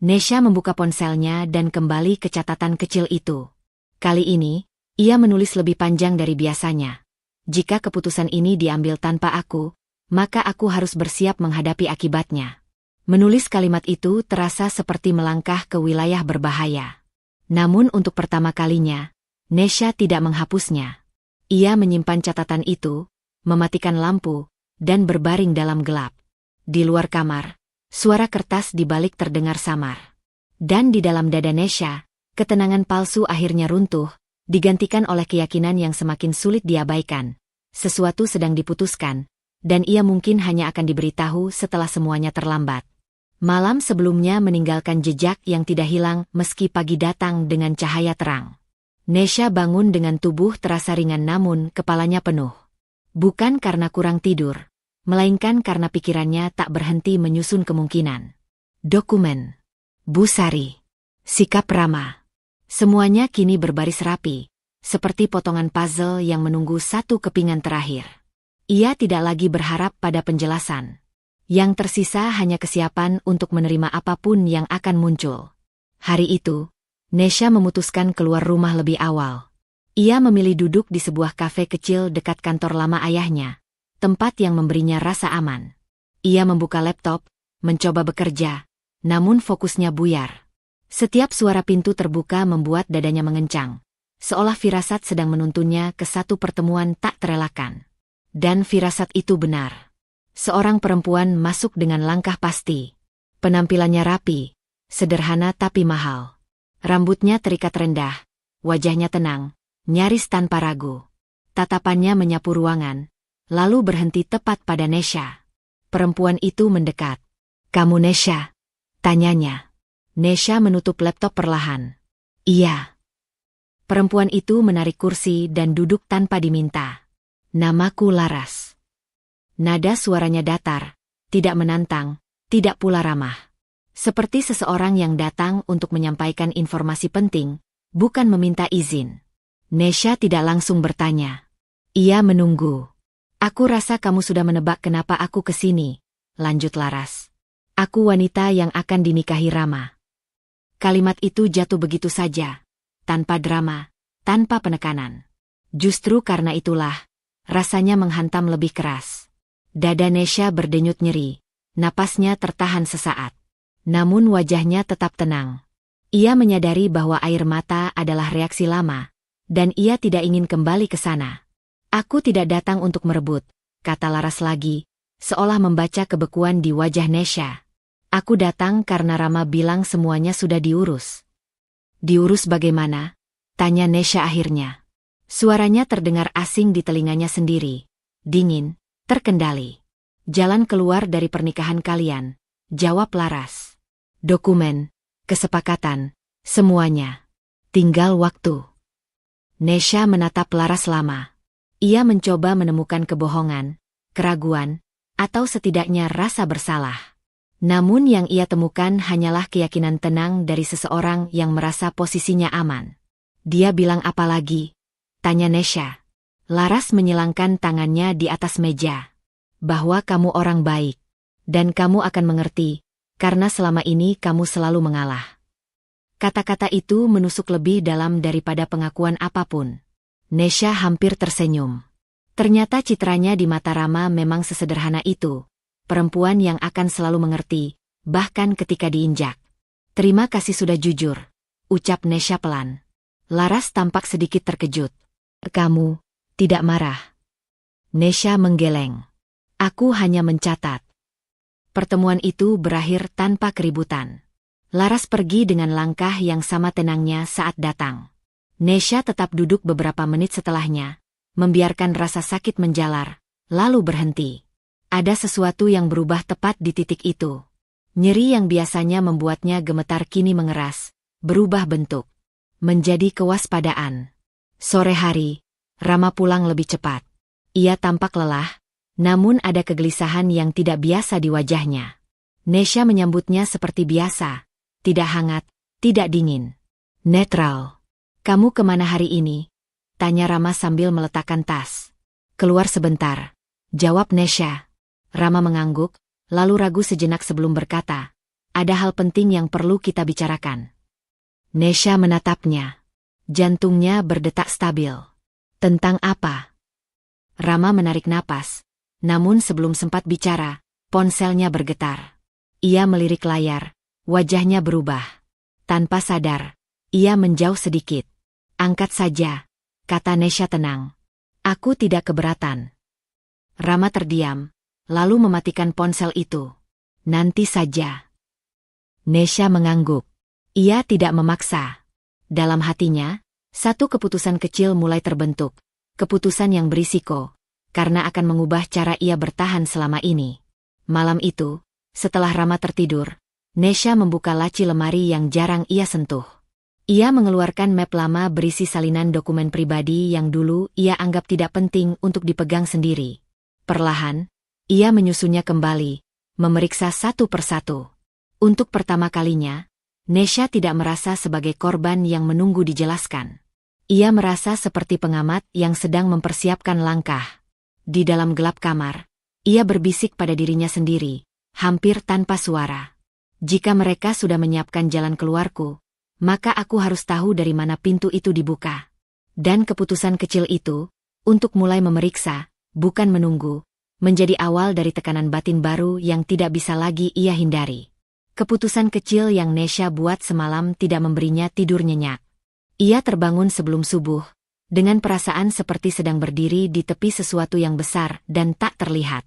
Nesha membuka ponselnya dan kembali ke catatan kecil itu. Kali ini, ia menulis lebih panjang dari biasanya. "Jika keputusan ini diambil tanpa aku, maka aku harus bersiap menghadapi akibatnya." Menulis kalimat itu terasa seperti melangkah ke wilayah berbahaya. Namun untuk pertama kalinya, Nesha tidak menghapusnya. Ia menyimpan catatan itu, mematikan lampu, dan berbaring dalam gelap. Di luar kamar, suara kertas di balik terdengar samar. Dan di dalam dada Nesha, ketenangan palsu akhirnya runtuh, digantikan oleh keyakinan yang semakin sulit diabaikan. Sesuatu sedang diputuskan, dan ia mungkin hanya akan diberitahu setelah semuanya terlambat. Malam sebelumnya meninggalkan jejak yang tidak hilang meski pagi datang dengan cahaya terang. Nesha bangun dengan tubuh terasa ringan namun kepalanya penuh. Bukan karena kurang tidur, melainkan karena pikirannya tak berhenti menyusun kemungkinan. Dokumen, Busari, sikap Rama. Semuanya kini berbaris rapi, seperti potongan puzzle yang menunggu satu kepingan terakhir. Ia tidak lagi berharap pada penjelasan. Yang tersisa hanya kesiapan untuk menerima apapun yang akan muncul. Hari itu, Nesha memutuskan keluar rumah lebih awal. Ia memilih duduk di sebuah kafe kecil dekat kantor lama ayahnya, tempat yang memberinya rasa aman. Ia membuka laptop, mencoba bekerja, namun fokusnya buyar. Setiap suara pintu terbuka membuat dadanya mengencang, seolah firasat sedang menuntunnya ke satu pertemuan tak terelakkan. Dan firasat itu benar. Seorang perempuan masuk dengan langkah pasti. Penampilannya rapi, sederhana tapi mahal. Rambutnya terikat rendah, wajahnya tenang, nyaris tanpa ragu. Tatapannya menyapu ruangan, lalu berhenti tepat pada Nesha. Perempuan itu mendekat. "Kamu Nesha?" tanyanya. Nesha menutup laptop perlahan. "Iya." Perempuan itu menarik kursi dan duduk tanpa diminta. "Namaku Laras." Nada suaranya datar, tidak menantang, tidak pula ramah. Seperti seseorang yang datang untuk menyampaikan informasi penting, bukan meminta izin. Nesha tidak langsung bertanya. Ia menunggu. "Aku rasa kamu sudah menebak kenapa aku ke sini," lanjut Laras. "Aku wanita yang akan dinikahi Rama." Kalimat itu jatuh begitu saja, tanpa drama, tanpa penekanan. Justru karena itulah, rasanya menghantam lebih keras. Dada Nesha berdenyut nyeri, napasnya tertahan sesaat. Namun wajahnya tetap tenang. Ia menyadari bahwa air mata adalah reaksi lama, dan ia tidak ingin kembali ke sana. "Aku tidak datang untuk merebut," kata Laras lagi, seolah membaca kebekuan di wajah Nesha. "Aku datang karena Rama bilang semuanya sudah diurus." "Diurus bagaimana?" tanya Nesha akhirnya. Suaranya terdengar asing di telinganya sendiri. Dingin, terkendali. "Jalan keluar dari pernikahan kalian," jawab Laras. "Dokumen, kesepakatan, semuanya. Tinggal waktu." Nesha menatap Laras lama. Ia mencoba menemukan kebohongan, keraguan, atau setidaknya rasa bersalah. Namun yang ia temukan hanyalah keyakinan tenang dari seseorang yang merasa posisinya aman. "Dia bilang apa lagi?" tanya Nesha. Laras menyilangkan tangannya di atas meja. "Bahwa kamu orang baik. Dan kamu akan mengerti, karena selama ini kamu selalu mengalah." Kata-kata itu menusuk lebih dalam daripada pengakuan apapun. Nesha hampir tersenyum. Ternyata citranya di mata Rama memang sesederhana itu. Perempuan yang akan selalu mengerti, bahkan ketika diinjak. "Terima kasih sudah jujur," ucap Nesha pelan. Laras tampak sedikit terkejut. "Kamu tidak marah?" Nesha menggeleng. "Aku hanya mencatat." Pertemuan itu berakhir tanpa keributan. Laras pergi dengan langkah yang sama tenangnya saat datang. Nesha tetap duduk beberapa menit setelahnya, membiarkan rasa sakit menjalar, lalu berhenti. Ada sesuatu yang berubah tepat di titik itu. Nyeri yang biasanya membuatnya gemetar kini mengeras, berubah bentuk. Menjadi kewaspadaan. Sore hari, Rama pulang lebih cepat. Ia tampak lelah, namun ada kegelisahan yang tidak biasa di wajahnya. Nesha menyambutnya seperti biasa. Tidak hangat, tidak dingin. Netral. Kamu kemana hari ini? Tanya Rama sambil meletakkan tas. Keluar sebentar. Jawab Nesha. Rama mengangguk, lalu ragu sejenak sebelum berkata, ada hal penting yang perlu kita bicarakan. Nesha menatapnya. Jantungnya berdetak stabil. Tentang apa? Rama menarik napas. Namun sebelum sempat bicara, ponselnya bergetar. Ia melirik layar. Wajahnya berubah. Tanpa sadar, ia menjauh sedikit. Angkat saja, kata Nesha tenang. Aku tidak keberatan. Rama terdiam, lalu mematikan ponsel itu. Nanti saja. Nesha mengangguk. Ia tidak memaksa. Dalam hatinya, satu keputusan kecil mulai terbentuk. Keputusan yang berisiko, karena akan mengubah cara ia bertahan selama ini. Malam itu, setelah Rama tertidur, Nesha membuka laci lemari yang jarang ia sentuh. Ia mengeluarkan map lama berisi salinan dokumen pribadi yang dulu ia anggap tidak penting untuk dipegang sendiri. Perlahan, ia menyusunnya kembali, memeriksa satu persatu. Untuk pertama kalinya, Nesha tidak merasa sebagai korban yang menunggu dijelaskan. Ia merasa seperti pengamat yang sedang mempersiapkan langkah. Di dalam gelap kamar, ia berbisik pada dirinya sendiri, hampir tanpa suara. Jika mereka sudah menyiapkan jalan keluarku, maka aku harus tahu dari mana pintu itu dibuka. Dan keputusan kecil itu, untuk mulai memeriksa, bukan menunggu, menjadi awal dari tekanan batin baru yang tidak bisa lagi ia hindari. Keputusan kecil yang Nesha buat semalam tidak memberinya tidur nyenyak. Ia terbangun sebelum subuh, dengan perasaan seperti sedang berdiri di tepi sesuatu yang besar dan tak terlihat.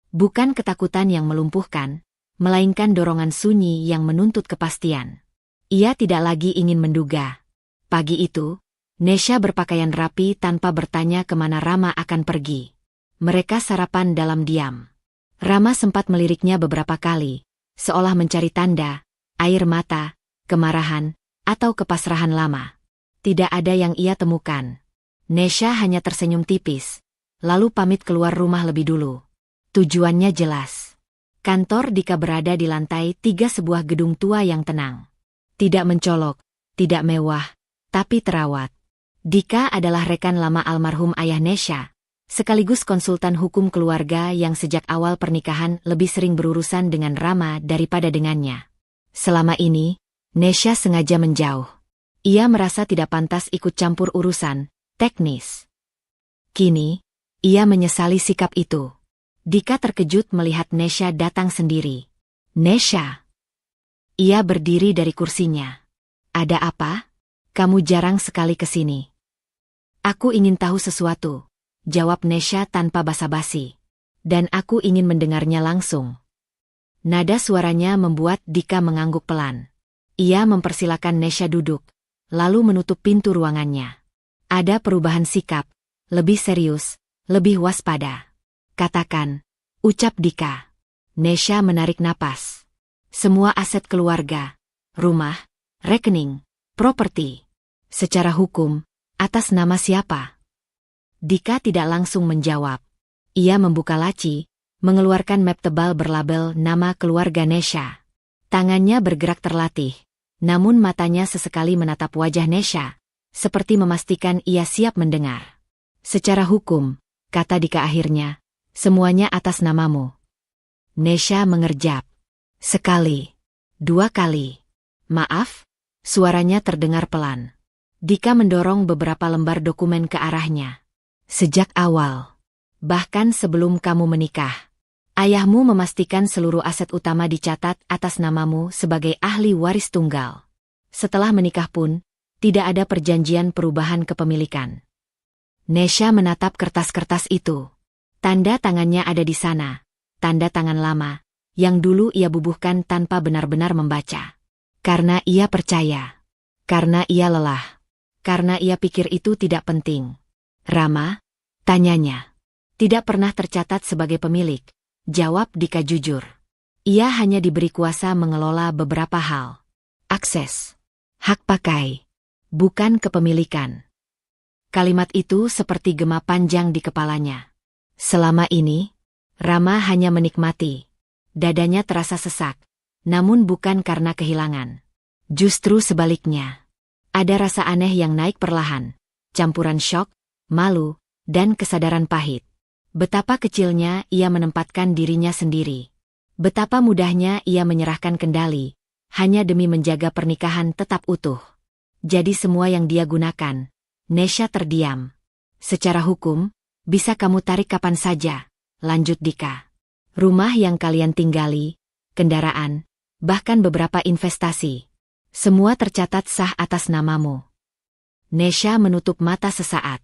Bukan ketakutan yang melumpuhkan, melainkan dorongan sunyi yang menuntut kepastian. Ia tidak lagi ingin menduga. Pagi itu, Nesha berpakaian rapi tanpa bertanya kemana Rama akan pergi. Mereka sarapan dalam diam. Rama sempat meliriknya beberapa kali, seolah mencari tanda, air mata, kemarahan, atau kepasrahan lama. Tidak ada yang ia temukan. Nesha hanya tersenyum tipis, lalu pamit keluar rumah lebih dulu. Tujuannya jelas. Kantor Dika berada di lantai 3 sebuah gedung tua yang tenang. Tidak mencolok, tidak mewah, tapi terawat. Dika adalah rekan lama almarhum ayah Nesha, sekaligus konsultan hukum keluarga yang sejak awal pernikahan lebih sering berurusan dengan Rama daripada dengannya. Selama ini, Nesha sengaja menjauh. Ia merasa tidak pantas ikut campur urusan teknis. Kini, ia menyesali sikap itu. Dika terkejut melihat Nesha datang sendiri. Nesha. Ia berdiri dari kursinya. Ada apa? Kamu jarang sekali ke sini. Aku ingin tahu sesuatu, jawab Nesha tanpa basa-basi. Dan aku ingin mendengarnya langsung. Nada suaranya membuat Dika mengangguk pelan. Ia mempersilakan Nesha duduk, lalu menutup pintu ruangannya. Ada perubahan sikap, lebih serius, lebih waspada. Katakan, ucap Dika. Nesha menarik napas. Semua aset keluarga, rumah, rekening, properti. Secara hukum, atas nama siapa? Dika tidak langsung menjawab. Ia membuka laci, mengeluarkan map tebal berlabel nama keluarga Nesha. Tangannya bergerak terlatih, namun matanya sesekali menatap wajah Nesha, seperti memastikan ia siap mendengar. Secara hukum, kata Dika akhirnya, semuanya atas namamu. Nesha mengerjap. Sekali. 2 kali. Maaf? Suaranya terdengar pelan. Dika mendorong beberapa lembar dokumen ke arahnya. Sejak awal. Bahkan sebelum kamu menikah. Ayahmu memastikan seluruh aset utama dicatat atas namamu sebagai ahli waris tunggal. Setelah menikah pun, tidak ada perjanjian perubahan kepemilikan. Nesha menatap kertas-kertas itu. Tanda tangannya ada di sana, tanda tangan lama, yang dulu ia bubuhkan tanpa benar-benar membaca. Karena ia percaya. Karena ia lelah. Karena ia pikir itu tidak penting. Rama? Tanyanya. Tidak pernah tercatat sebagai pemilik. Jawab Dika jujur. Ia hanya diberi kuasa mengelola beberapa hal. Akses. Hak pakai. Bukan kepemilikan. Kalimat itu seperti gema panjang di kepalanya. Selama ini, Rama hanya menikmati. Dadanya terasa sesak. Namun bukan karena kehilangan. Justru sebaliknya. Ada rasa aneh yang naik perlahan. Campuran syok, malu, dan kesadaran pahit. Betapa kecilnya ia menempatkan dirinya sendiri. Betapa mudahnya ia menyerahkan kendali, hanya demi menjaga pernikahan tetap utuh. Jadi semua yang dia gunakan. Nesha terdiam. Secara hukum, bisa kamu tarik kapan saja, lanjut Dika. Rumah yang kalian tinggali, kendaraan, bahkan beberapa investasi. Semua tercatat sah atas namamu. Nesha menutup mata sesaat.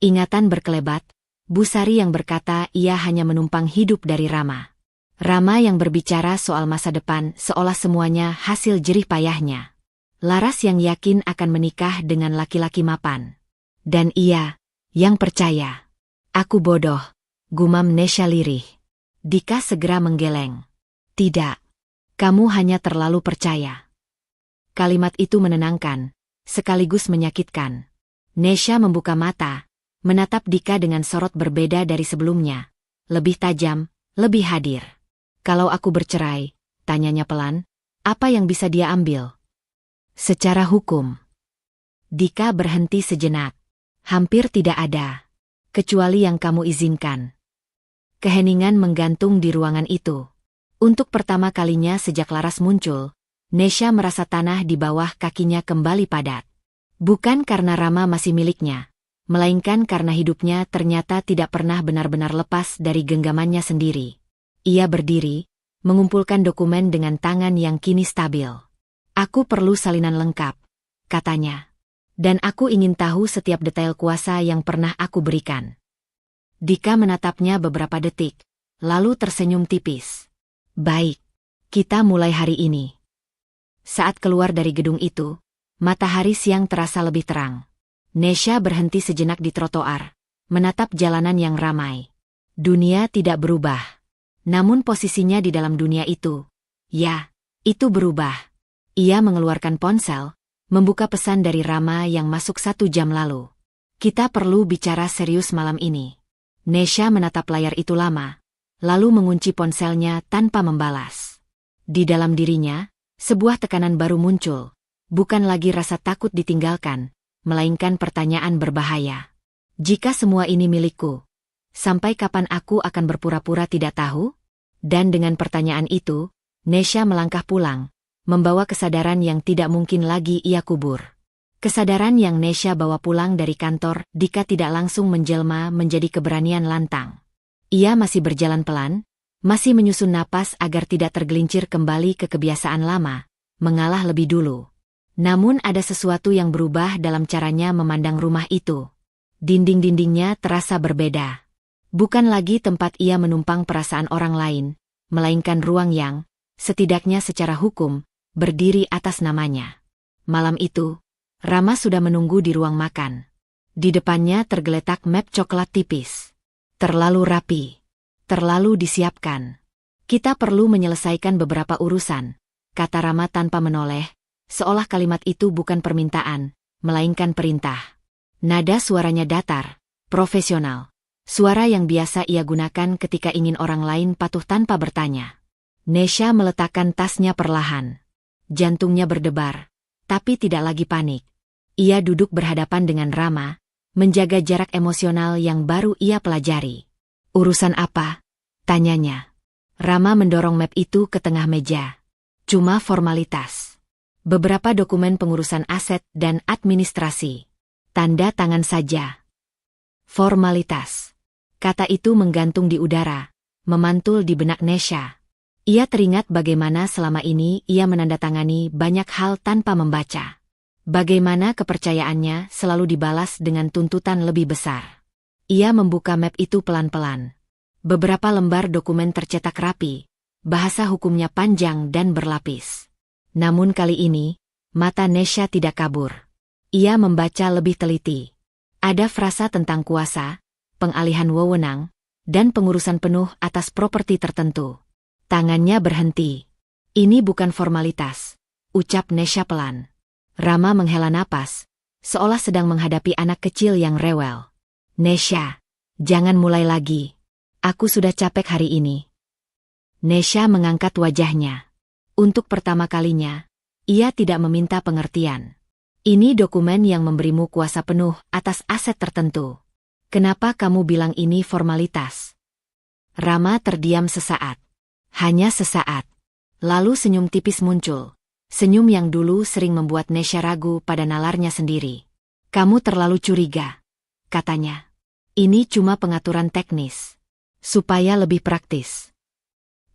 Ingatan berkelebat, Busari yang berkata ia hanya menumpang hidup dari Rama. Rama yang berbicara soal masa depan seolah semuanya hasil jerih payahnya. Laras yang yakin akan menikah dengan laki-laki mapan. Dan ia, yang percaya. Aku bodoh, gumam Nesha lirih. Dika segera menggeleng. Tidak, kamu hanya terlalu percaya. Kalimat itu menenangkan, sekaligus menyakitkan. Nesha membuka mata, menatap Dika dengan sorot berbeda dari sebelumnya. Lebih tajam, lebih hadir. Kalau aku bercerai, tanyanya pelan, apa yang bisa dia ambil? Secara hukum. Dika berhenti sejenak. Hampir tidak ada. Kecuali yang kamu izinkan. Keheningan menggantung di ruangan itu. Untuk pertama kalinya sejak Laras muncul, Nesha merasa tanah di bawah kakinya kembali padat. Bukan karena Rama masih miliknya, melainkan karena hidupnya ternyata tidak pernah benar-benar lepas dari genggamannya sendiri. Ia berdiri, mengumpulkan dokumen dengan tangan yang kini stabil. Aku perlu salinan lengkap, katanya. Dan aku ingin tahu setiap detail kuasa yang pernah aku berikan. Dika menatapnya beberapa detik, lalu tersenyum tipis. Baik, kita mulai hari ini. Saat keluar dari gedung itu, matahari siang terasa lebih terang. Nesha berhenti sejenak di trotoar, menatap jalanan yang ramai. Dunia tidak berubah. Namun posisinya di dalam dunia itu, ya, itu berubah. Ia mengeluarkan ponsel, membuka pesan dari Rama yang masuk 1 jam lalu. Kita perlu bicara serius malam ini. Nesha menatap layar itu lama, lalu mengunci ponselnya tanpa membalas. Di dalam dirinya, sebuah tekanan baru muncul, bukan lagi rasa takut ditinggalkan, melainkan pertanyaan berbahaya. Jika semua ini milikku, sampai kapan aku akan berpura-pura tidak tahu? Dan dengan pertanyaan itu, Nesha melangkah pulang, membawa kesadaran yang tidak mungkin lagi ia kubur. Kesadaran yang Nesha bawa pulang dari kantor, Dika tidak langsung menjelma menjadi keberanian lantang. Ia masih berjalan pelan, masih menyusun napas agar tidak tergelincir kembali ke kebiasaan lama, mengalah lebih dulu. Namun ada sesuatu yang berubah dalam caranya memandang rumah itu. Dinding-dindingnya terasa berbeda. Bukan lagi tempat ia menumpang perasaan orang lain, melainkan ruang yang, setidaknya secara hukum, berdiri atas namanya. Malam itu, Rama sudah menunggu di ruang makan. Di depannya tergeletak map coklat tipis. Terlalu rapi. Terlalu disiapkan. Kita perlu menyelesaikan beberapa urusan, kata Rama tanpa menoleh, seolah kalimat itu bukan permintaan, melainkan perintah. Nada suaranya datar, profesional. Suara yang biasa ia gunakan ketika ingin orang lain patuh tanpa bertanya. Nesha meletakkan tasnya perlahan. Jantungnya berdebar, tapi tidak lagi panik. Ia duduk berhadapan dengan Rama, menjaga jarak emosional yang baru ia pelajari. Urusan apa? Tanyanya. Rama mendorong map itu ke tengah meja. Cuma formalitas. Beberapa dokumen pengurusan aset dan administrasi. Tanda tangan saja. Formalitas. Kata itu menggantung di udara, memantul di benak Nesha. Ia teringat bagaimana selama ini ia menandatangani banyak hal tanpa membaca. Bagaimana kepercayaannya selalu dibalas dengan tuntutan lebih besar. Ia membuka map itu pelan-pelan. Beberapa lembar dokumen tercetak rapi, bahasa hukumnya panjang dan berlapis. Namun kali ini, mata Nesha tidak kabur. Ia membaca lebih teliti. Ada frasa tentang kuasa, pengalihan wewenang, dan pengurusan penuh atas properti tertentu. Tangannya berhenti. Ini bukan formalitas, ucap Nesha pelan. Rama menghela napas, seolah sedang menghadapi anak kecil yang rewel. Nesha, jangan mulai lagi. Aku sudah capek hari ini. Nesha mengangkat wajahnya. Untuk pertama kalinya, ia tidak meminta pengertian. Ini dokumen yang memberimu kuasa penuh atas aset tertentu. Kenapa kamu bilang ini formalitas? Rama terdiam sesaat. Hanya sesaat. Lalu senyum tipis muncul. Senyum yang dulu sering membuat Nesha ragu pada nalarnya sendiri. Kamu terlalu curiga, katanya. Ini cuma pengaturan teknis. Supaya lebih praktis.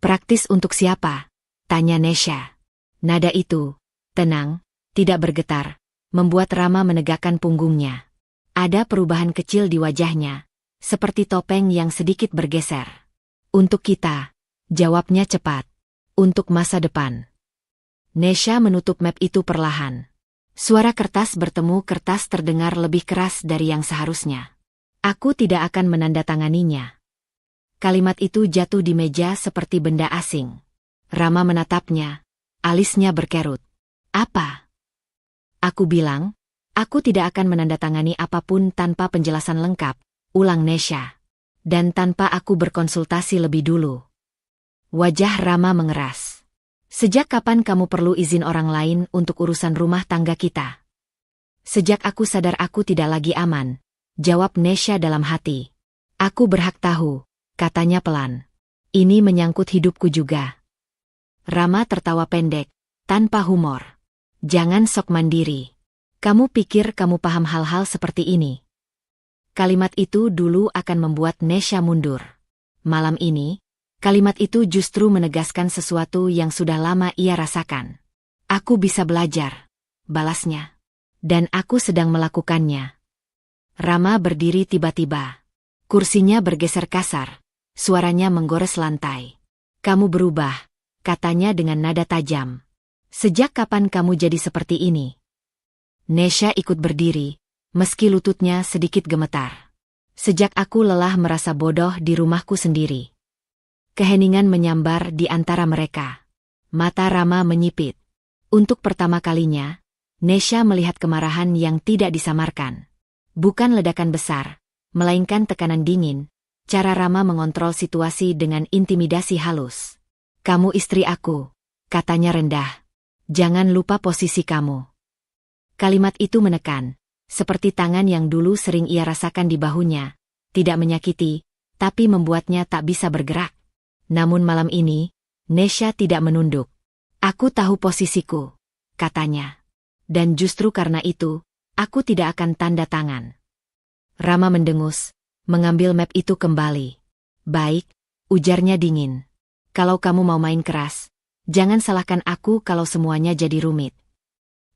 Praktis untuk siapa? Tanya Nesha. Nada itu, tenang, tidak bergetar, membuat Rama menegakkan punggungnya. Ada perubahan kecil di wajahnya, seperti topeng yang sedikit bergeser. Untuk kita, jawabnya cepat. Untuk masa depan. Nesha menutup map itu perlahan. Suara kertas bertemu kertas terdengar lebih keras dari yang seharusnya. Aku tidak akan menandatanganinya. Kalimat itu jatuh di meja seperti benda asing. Rama menatapnya. Alisnya berkerut. Apa? Aku bilang, aku tidak akan menandatangani apapun tanpa penjelasan lengkap, ulang Nesha. Dan tanpa aku berkonsultasi lebih dulu. Wajah Rama mengeras. Sejak kapan kamu perlu izin orang lain untuk urusan rumah tangga kita? Sejak aku sadar aku tidak lagi aman, jawab Nesha dalam hati. Aku berhak tahu, katanya pelan. Ini menyangkut hidupku juga. Rama tertawa pendek, tanpa humor. Jangan sok mandiri. Kamu pikir kamu paham hal-hal seperti ini? Kalimat itu dulu akan membuat Nesha mundur. Malam ini, kalimat itu justru menegaskan sesuatu yang sudah lama ia rasakan. Aku bisa belajar, balasnya. Dan aku sedang melakukannya. Rama berdiri tiba-tiba. Kursinya bergeser kasar, suaranya menggores lantai. Kamu berubah, katanya dengan nada tajam. Sejak kapan kamu jadi seperti ini? Nesha ikut berdiri, meski lututnya sedikit gemetar. Sejak aku lelah merasa bodoh di rumahku sendiri. Keheningan menyambar di antara mereka. Mata Rama menyipit. Untuk pertama kalinya, Nesha melihat kemarahan yang tidak disamarkan. Bukan ledakan besar, melainkan tekanan dingin. Cara Rama mengontrol situasi dengan intimidasi halus. Kamu istri aku, katanya rendah. Jangan lupa posisi kamu. Kalimat itu menekan, seperti tangan yang dulu sering ia rasakan di bahunya. Tidak menyakiti, tapi membuatnya tak bisa bergerak. Namun malam ini, Nesha tidak menunduk. Aku tahu posisiku, katanya. Dan justru karena itu, aku tidak akan tanda tangan. Rama mendengus, mengambil map itu kembali. Baik, ujarnya dingin. Kalau kamu mau main keras, jangan salahkan aku kalau semuanya jadi rumit.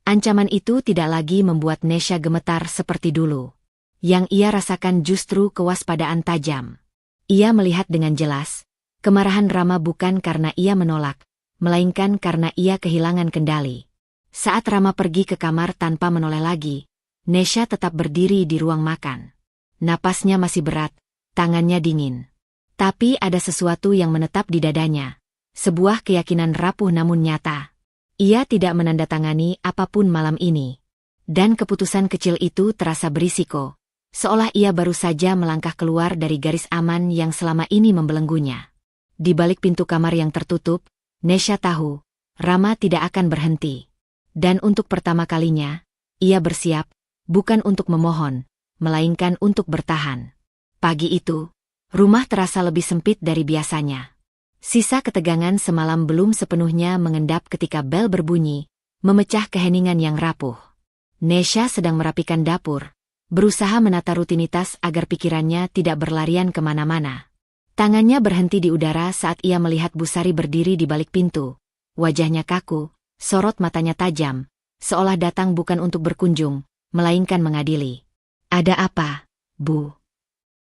Ancaman itu tidak lagi membuat Nesha gemetar seperti dulu. Yang ia rasakan justru kewaspadaan tajam. Ia melihat dengan jelas, kemarahan Rama bukan karena ia menolak, melainkan karena ia kehilangan kendali. Saat Rama pergi ke kamar tanpa menoleh lagi, Nesha tetap berdiri di ruang makan. Napasnya masih berat, tangannya dingin. Tapi ada sesuatu yang menetap di dadanya. Sebuah keyakinan rapuh namun nyata. Ia tidak menandatangani apapun malam ini. Dan keputusan kecil itu terasa berisiko. Seolah ia baru saja melangkah keluar dari garis aman yang selama ini membelenggunya. Di balik pintu kamar yang tertutup, Nesha tahu, Rama tidak akan berhenti. Dan untuk pertama kalinya, ia bersiap, bukan untuk memohon, melainkan untuk bertahan. Pagi itu, rumah terasa lebih sempit dari biasanya. Sisa ketegangan semalam belum sepenuhnya mengendap ketika bel berbunyi, memecah keheningan yang rapuh. Nesha sedang merapikan dapur, berusaha menata rutinitas agar pikirannya tidak berlarian kemana-mana. Tangannya berhenti di udara saat ia melihat Bu Sari berdiri di balik pintu. Wajahnya kaku, sorot matanya tajam, seolah datang bukan untuk berkunjung, melainkan mengadili. Ada apa, Bu?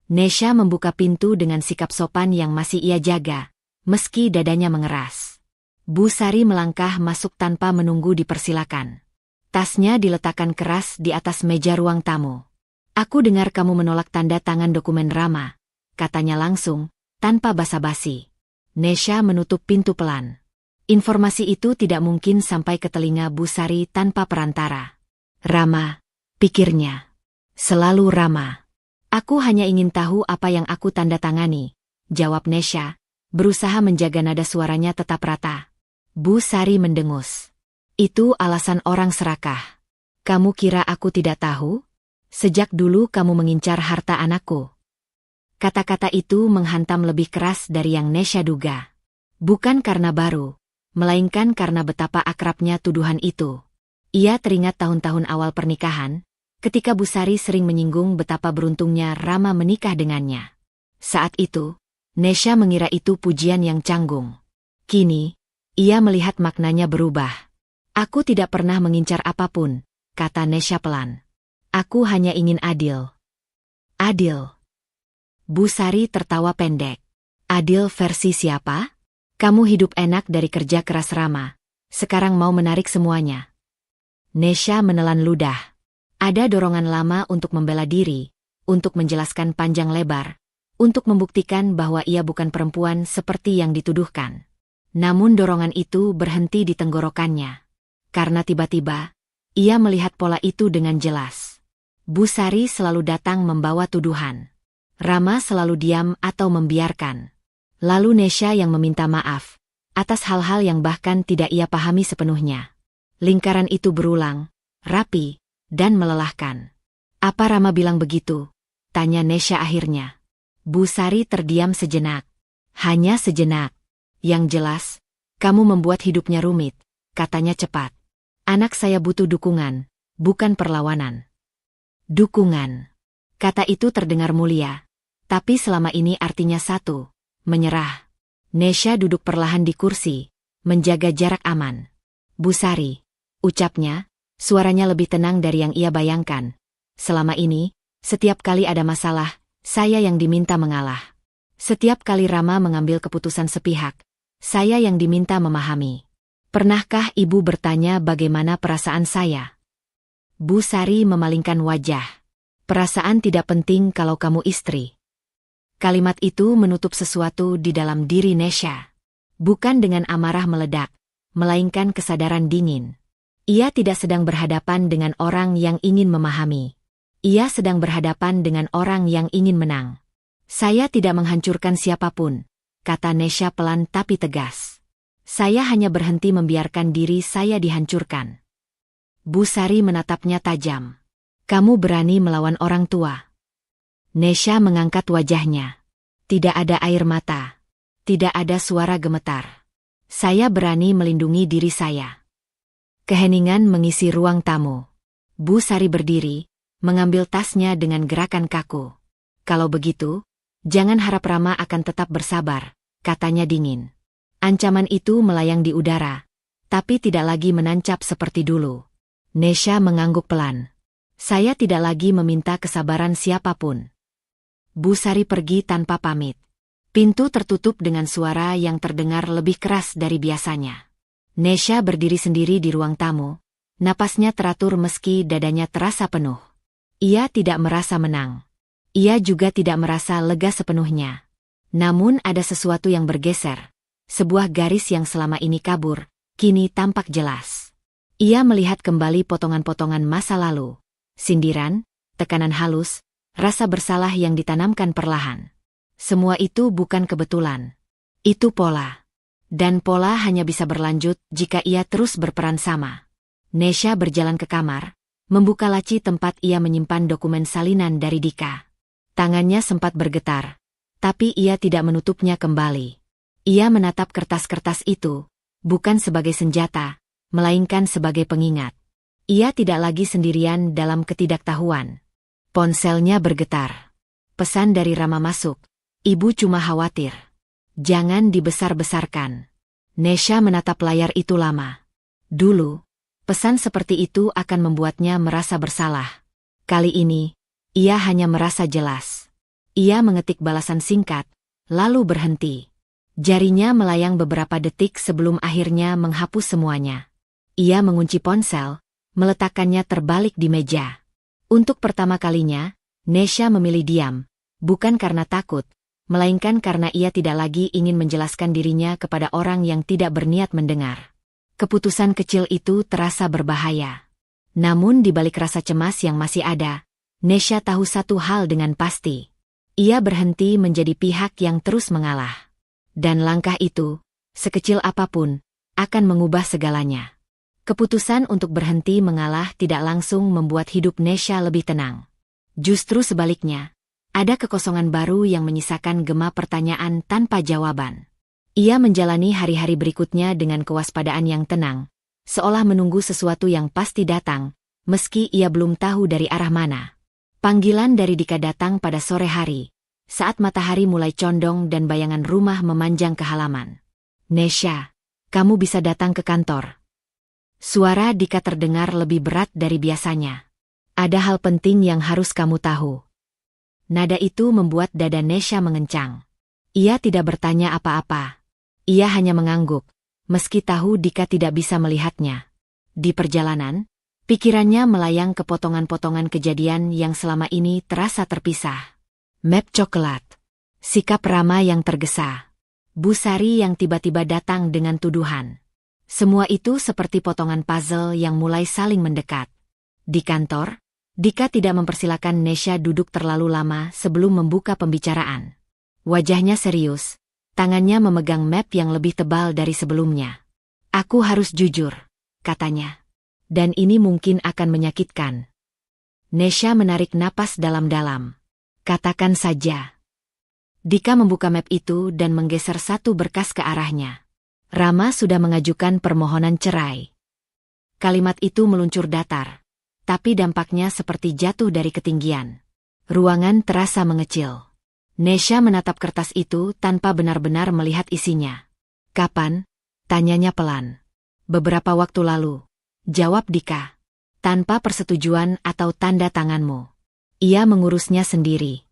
Nesha membuka pintu dengan sikap sopan yang masih ia jaga, meski dadanya mengeras. Bu Sari melangkah masuk tanpa menunggu dipersilakan. Tasnya diletakkan keras di atas meja ruang tamu. Aku dengar kamu menolak tanda tangan dokumen Rama, katanya langsung, tanpa basa-basi. Nesha menutup pintu pelan. Informasi itu tidak mungkin sampai ke telinga Bu Sari tanpa perantara. Rama, pikirnya. Selalu Rama. Aku hanya ingin tahu apa yang aku tanda tangani, jawab Nesha, berusaha menjaga nada suaranya tetap rata. Bu Sari mendengus. Itu alasan orang serakah. Kamu kira aku tidak tahu? Sejak dulu kamu mengincar harta anakku. Kata-kata itu menghantam lebih keras dari yang Nesha duga. Bukan karena baru, melainkan karena betapa akrabnya tuduhan itu. Ia teringat tahun-tahun awal pernikahan, ketika Bu Sari sering menyinggung betapa beruntungnya Rama menikah dengannya. Saat itu, Nesha mengira itu pujian yang canggung. Kini, ia melihat maknanya berubah. Aku tidak pernah mengincar apapun, kata Nesha pelan. Aku hanya ingin adil. Adil. Bu Sari tertawa pendek. Adil versi siapa? Kamu hidup enak dari kerja keras Rama. Sekarang mau menarik semuanya. Nesha menelan ludah. Ada dorongan lama untuk membela diri, untuk menjelaskan panjang lebar, untuk membuktikan bahwa ia bukan perempuan seperti yang dituduhkan. Namun dorongan itu berhenti di tenggorokannya. Karena tiba-tiba, ia melihat pola itu dengan jelas. Bu Sari selalu datang membawa tuduhan. Rama selalu diam atau membiarkan. Lalu Nesha yang meminta maaf, atas hal-hal yang bahkan tidak ia pahami sepenuhnya. Lingkaran itu berulang, rapi, dan melelahkan. Apa Rama bilang begitu? Tanya Nesha akhirnya. Bu Sari terdiam sejenak. Hanya sejenak. Yang jelas, kamu membuat hidupnya rumit, katanya cepat. Anak saya butuh dukungan, bukan perlawanan. Dukungan. Kata itu terdengar mulia, tapi selama ini artinya satu, menyerah. Nesha duduk perlahan di kursi, menjaga jarak aman. Bu Sari, ucapnya, suaranya lebih tenang dari yang ia bayangkan. Selama ini, setiap kali ada masalah, saya yang diminta mengalah. Setiap kali Rama mengambil keputusan sepihak, saya yang diminta memahami. Pernahkah ibu bertanya bagaimana perasaan saya? Bu Sari memalingkan wajah. Perasaan tidak penting kalau kamu istri. Kalimat itu menutup sesuatu di dalam diri Nesha. Bukan dengan amarah meledak, melainkan kesadaran dingin. Ia tidak sedang berhadapan dengan orang yang ingin memahami. Ia sedang berhadapan dengan orang yang ingin menang. Saya tidak menghancurkan siapapun, kata Nesha pelan tapi tegas. Saya hanya berhenti membiarkan diri saya dihancurkan. Bu Sari menatapnya tajam. Kamu berani melawan orang tua. Nesha mengangkat wajahnya. Tidak ada air mata. Tidak ada suara gemetar. Saya berani melindungi diri saya. Keheningan mengisi ruang tamu. Bu Sari berdiri, mengambil tasnya dengan gerakan kaku. Kalau begitu, jangan harap Rama akan tetap bersabar, katanya dingin. Ancaman itu melayang di udara, tapi tidak lagi menancap seperti dulu. Nesha mengangguk pelan. Saya tidak lagi meminta kesabaran siapapun. Bu Sari pergi tanpa pamit. Pintu tertutup dengan suara yang terdengar lebih keras dari biasanya. Nesha berdiri sendiri di ruang tamu. Napasnya teratur meski dadanya terasa penuh. Ia tidak merasa menang. Ia juga tidak merasa lega sepenuhnya. Namun ada sesuatu yang bergeser. Sebuah garis yang selama ini kabur, kini tampak jelas. Ia melihat kembali potongan-potongan masa lalu. Sindiran, tekanan halus, rasa bersalah yang ditanamkan perlahan. Semua itu bukan kebetulan. Itu pola. Dan pola hanya bisa berlanjut jika ia terus berperan sama. Nesha berjalan ke kamar, membuka laci tempat ia menyimpan dokumen salinan dari Dika. Tangannya sempat bergetar, tapi ia tidak menutupnya kembali. Ia menatap kertas-kertas itu, bukan sebagai senjata, melainkan sebagai pengingat. Ia tidak lagi sendirian dalam ketidaktahuan. Ponselnya bergetar. Pesan dari Rama masuk. Ibu cuma khawatir. Jangan dibesar-besarkan. Nesha menatap layar itu lama. Dulu, pesan seperti itu akan membuatnya merasa bersalah. Kali ini, ia hanya merasa jelas. Ia mengetik balasan singkat, lalu berhenti. Jarinya melayang beberapa detik sebelum akhirnya menghapus semuanya. Ia mengunci ponsel, meletakkannya terbalik di meja. Untuk pertama kalinya, Nesha memilih diam, bukan karena takut, melainkan karena ia tidak lagi ingin menjelaskan dirinya kepada orang yang tidak berniat mendengar. Keputusan kecil itu terasa berbahaya. Namun di balik rasa cemas yang masih ada, Nesha tahu satu hal dengan pasti. Ia berhenti menjadi pihak yang terus mengalah. Dan langkah itu, sekecil apapun, akan mengubah segalanya. Keputusan untuk berhenti mengalah tidak langsung membuat hidup Nesha lebih tenang. Justru sebaliknya, ada kekosongan baru yang menyisakan gema pertanyaan tanpa jawaban. Ia menjalani hari-hari berikutnya dengan kewaspadaan yang tenang, seolah menunggu sesuatu yang pasti datang, meski ia belum tahu dari arah mana. Panggilan dari Dika datang pada sore hari, saat matahari mulai condong dan bayangan rumah memanjang ke halaman. "Nesha, kamu bisa datang ke kantor." Suara Dika terdengar lebih berat dari biasanya. "Ada hal penting yang harus kamu tahu." Nada itu membuat dada Nesha mengencang. Ia tidak bertanya apa-apa. Ia hanya mengangguk, meski tahu Dika tidak bisa melihatnya. Di perjalanan, pikirannya melayang ke potongan-potongan kejadian yang selama ini terasa terpisah. Map coklat. Sikap Rama yang tergesa. Bu Sari yang tiba-tiba datang dengan tuduhan. Semua itu seperti potongan puzzle yang mulai saling mendekat. Di kantor, Dika tidak mempersilakan Nesha duduk terlalu lama sebelum membuka pembicaraan. Wajahnya serius, tangannya memegang map yang lebih tebal dari sebelumnya. "Aku harus jujur," katanya. "Dan ini mungkin akan menyakitkan." Nesha menarik napas dalam-dalam. "Katakan saja." Dika membuka map itu dan menggeser satu berkas ke arahnya. "Rama sudah mengajukan permohonan cerai." Kalimat itu meluncur datar, tapi dampaknya seperti jatuh dari ketinggian. Ruangan terasa mengecil. Nesha menatap kertas itu tanpa benar-benar melihat isinya. "Kapan?" tanyanya pelan. "Beberapa waktu lalu," jawab Dika. "Tanpa persetujuan atau tanda tanganmu." "Ia mengurusnya sendiri."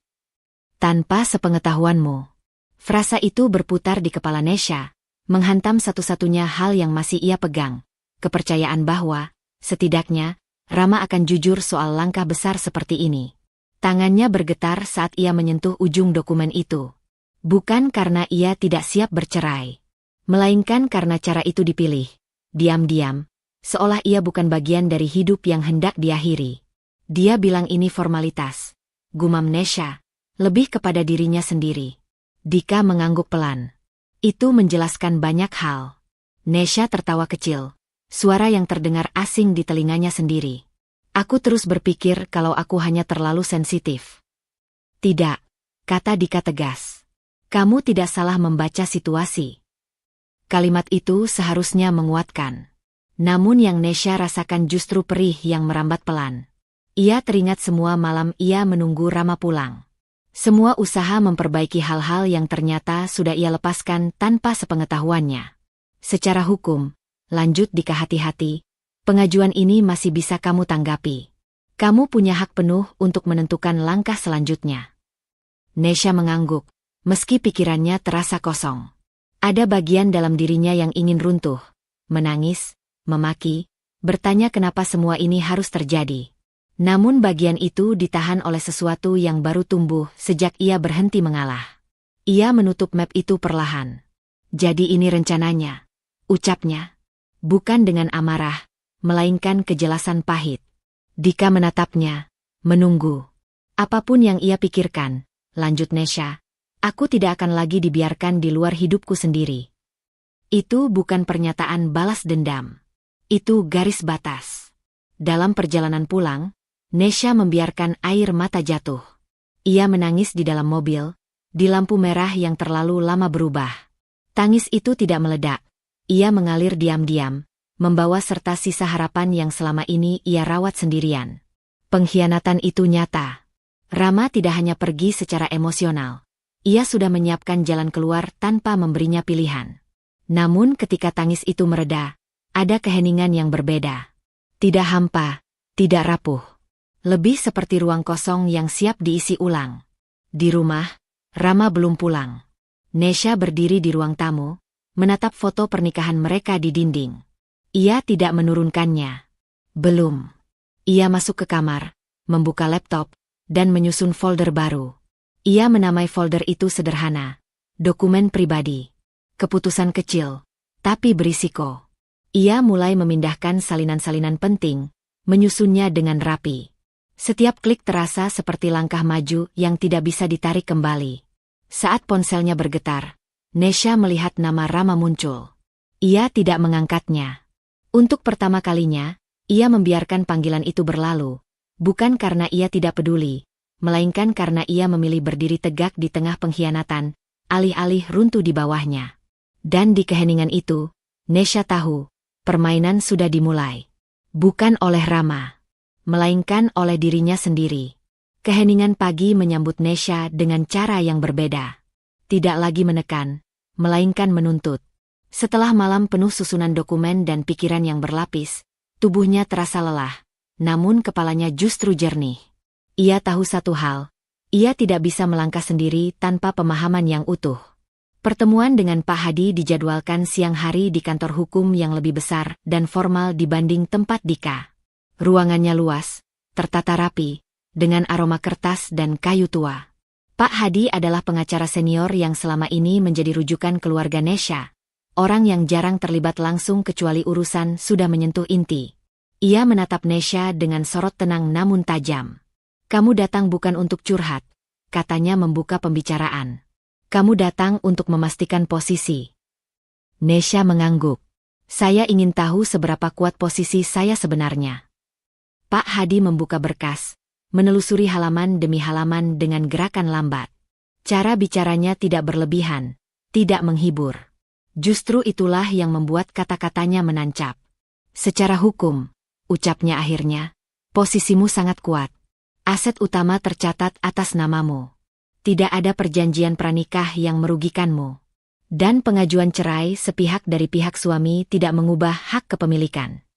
"Tanpa sepengetahuanmu." Frasa itu berputar di kepala Nesha, menghantam satu-satunya hal yang masih ia pegang, kepercayaan bahwa, setidaknya, Rama akan jujur soal langkah besar seperti ini. Tangannya bergetar saat ia menyentuh ujung dokumen itu. Bukan karena ia tidak siap bercerai, melainkan karena cara itu dipilih, diam-diam, seolah ia bukan bagian dari hidup yang hendak diakhiri. "Dia bilang ini formalitas," gumam Nesha, lebih kepada dirinya sendiri. Dika mengangguk pelan. "Itu menjelaskan banyak hal." Nesha tertawa kecil, suara yang terdengar asing di telinganya sendiri. "Aku terus berpikir kalau aku hanya terlalu sensitif." "Tidak," kata Dika tegas. "Kamu tidak salah membaca situasi." Kalimat itu seharusnya menguatkan. Namun yang Nesha rasakan justru perih yang merambat pelan. Ia teringat semua malam ia menunggu Rama pulang. Semua usaha memperbaiki hal-hal yang ternyata sudah ia lepaskan tanpa sepengetahuannya. "Secara hukum," lanjut Dika hati-hati, "pengajuan ini masih bisa kamu tanggapi. Kamu punya hak penuh untuk menentukan langkah selanjutnya." Nesha mengangguk, meski pikirannya terasa kosong. Ada bagian dalam dirinya yang ingin runtuh, menangis, memaki, bertanya kenapa semua ini harus terjadi. Namun bagian itu ditahan oleh sesuatu yang baru tumbuh sejak ia berhenti mengalah. Ia menutup map itu perlahan. "Jadi ini rencananya," ucapnya. Bukan dengan amarah, melainkan kejelasan pahit. Dika menatapnya, menunggu. "Apapun yang ia pikirkan," lanjut Nesha, "aku tidak akan lagi dibiarkan di luar hidupku sendiri." Itu bukan pernyataan balas dendam. Itu garis batas. Dalam perjalanan pulang, Nesha membiarkan air mata jatuh. Ia menangis di dalam mobil, di lampu merah yang terlalu lama berubah. Tangis itu tidak meledak. Ia mengalir diam-diam, membawa serta sisa harapan yang selama ini ia rawat sendirian. Pengkhianatan itu nyata. Rama tidak hanya pergi secara emosional. Ia sudah menyiapkan jalan keluar tanpa memberinya pilihan. Namun ketika tangis itu mereda, ada keheningan yang berbeda. Tidak hampa, tidak rapuh. Lebih seperti ruang kosong yang siap diisi ulang. Di rumah, Rama belum pulang. Nesha berdiri di ruang tamu, menatap foto pernikahan mereka di dinding. Ia tidak menurunkannya. Belum. Ia masuk ke kamar, membuka laptop, dan menyusun folder baru. Ia menamai folder itu sederhana. Dokumen pribadi. Keputusan kecil, tapi berisiko. Ia mulai memindahkan salinan-salinan penting, menyusunnya dengan rapi. Setiap klik terasa seperti langkah maju yang tidak bisa ditarik kembali. Saat ponselnya bergetar, Nesha melihat nama Rama muncul. Ia tidak mengangkatnya. Untuk pertama kalinya, ia membiarkan panggilan itu berlalu, bukan karena ia tidak peduli, melainkan karena ia memilih berdiri tegak di tengah pengkhianatan, alih-alih runtuh di bawahnya. Dan di keheningan itu, Nesha tahu, permainan sudah dimulai. Bukan oleh Rama, melainkan oleh dirinya sendiri. Keheningan pagi menyambut Nesha dengan cara yang berbeda. Tidak lagi menekan, melainkan menuntut. Setelah malam penuh susunan dokumen dan pikiran yang berlapis, tubuhnya terasa lelah, namun kepalanya justru jernih. Ia tahu satu hal, ia tidak bisa melangkah sendiri tanpa pemahaman yang utuh. Pertemuan dengan Pak Hadi dijadwalkan siang hari di kantor hukum yang lebih besar dan formal dibanding tempat Dika. Ruangannya luas, tertata rapi, dengan aroma kertas dan kayu tua. Pak Hadi adalah pengacara senior yang selama ini menjadi rujukan keluarga Nesha. Orang yang jarang terlibat langsung kecuali urusan sudah menyentuh inti. Ia menatap Nesha dengan sorot tenang namun tajam. "Kamu datang bukan untuk curhat," katanya membuka pembicaraan. "Kamu datang untuk memastikan posisi." Nesha mengangguk. "Saya ingin tahu seberapa kuat posisi saya sebenarnya." Pak Hadi membuka berkas, menelusuri halaman demi halaman dengan gerakan lambat. Cara bicaranya tidak berlebihan, tidak menghibur. Justru itulah yang membuat kata-katanya menancap. "Secara hukum," ucapnya akhirnya, "posisimu sangat kuat. Aset utama tercatat atas namamu. Tidak ada perjanjian pranikah yang merugikanmu. Dan pengajuan cerai sepihak dari pihak suami tidak mengubah hak kepemilikan."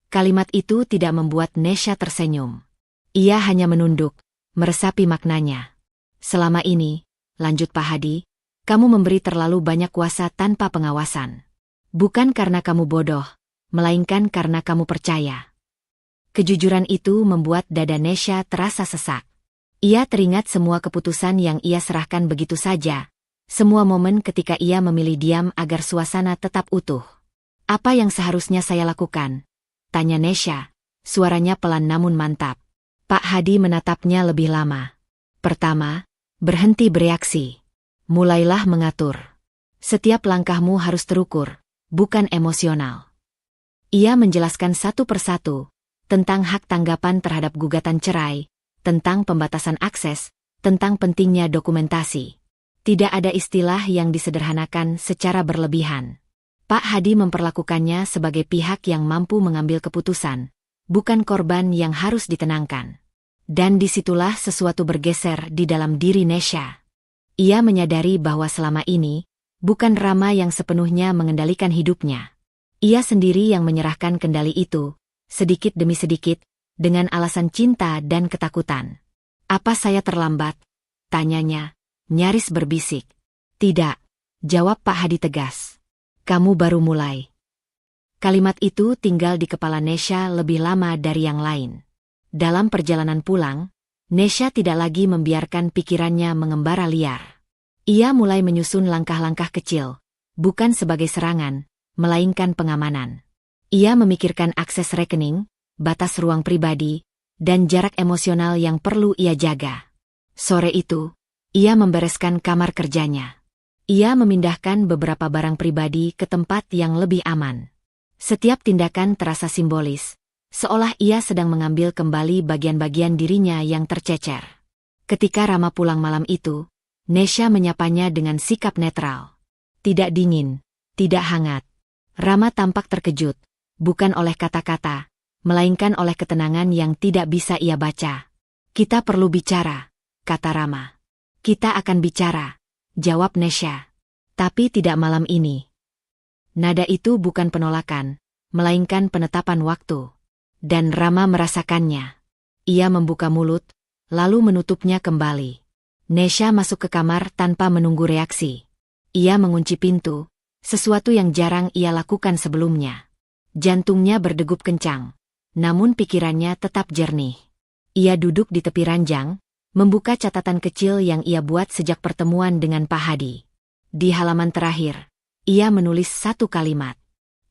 Kalimat itu tidak membuat Nesha tersenyum. Ia hanya menunduk, meresapi maknanya. "Selama ini," lanjut Pak Hadi, "kamu memberi terlalu banyak kuasa tanpa pengawasan. Bukan karena kamu bodoh, melainkan karena kamu percaya." Kejujuran itu membuat dada Nesha terasa sesak. Ia teringat semua keputusan yang ia serahkan begitu saja. Semua momen ketika ia memilih diam agar suasana tetap utuh. "Apa yang seharusnya saya lakukan?" tanya Nesha. Suaranya pelan namun mantap. Pak Hadi menatapnya lebih lama. "Pertama, berhenti bereaksi. Mulailah mengatur. Setiap langkahmu harus terukur, bukan emosional." Ia menjelaskan satu persatu, tentang hak tanggapan terhadap gugatan cerai, tentang pembatasan akses, tentang pentingnya dokumentasi. Tidak ada istilah yang disederhanakan secara berlebihan. Pak Hadi memperlakukannya sebagai pihak yang mampu mengambil keputusan, bukan korban yang harus ditenangkan. Dan disitulah sesuatu bergeser di dalam diri Nesha. Ia menyadari bahwa selama ini, bukan Rama yang sepenuhnya mengendalikan hidupnya. Ia sendiri yang menyerahkan kendali itu, sedikit demi sedikit, dengan alasan cinta dan ketakutan. "Apa saya terlambat?" tanyanya, nyaris berbisik. "Tidak," jawab Pak Hadi tegas. "Kamu baru mulai." Kalimat itu tinggal di kepala Nesha lebih lama dari yang lain. Dalam perjalanan pulang, Nesha tidak lagi membiarkan pikirannya mengembara liar. Ia mulai menyusun langkah-langkah kecil, bukan sebagai serangan, melainkan pengamanan. Ia memikirkan akses rekening, batas ruang pribadi, dan jarak emosional yang perlu ia jaga. Sore itu, ia membereskan kamar kerjanya. Ia memindahkan beberapa barang pribadi ke tempat yang lebih aman. Setiap tindakan terasa simbolis, seolah ia sedang mengambil kembali bagian-bagian dirinya yang tercecer. Ketika Rama pulang malam itu, Nesha menyapanya dengan sikap netral. Tidak dingin, tidak hangat. Rama tampak terkejut, bukan oleh kata-kata, melainkan oleh ketenangan yang tidak bisa ia baca. "Kita perlu bicara," kata Rama. "Kita akan bicara," jawab Nesha. "Tapi tidak malam ini." Nada itu bukan penolakan, melainkan penetapan waktu. Dan Rama merasakannya. Ia membuka mulut, lalu menutupnya kembali. Nesha masuk ke kamar tanpa menunggu reaksi. Ia mengunci pintu, sesuatu yang jarang ia lakukan sebelumnya. Jantungnya berdegup kencang, namun pikirannya tetap jernih. Ia duduk di tepi ranjang, membuka catatan kecil yang ia buat sejak pertemuan dengan Pak Hadi. Di halaman terakhir, ia menulis satu kalimat.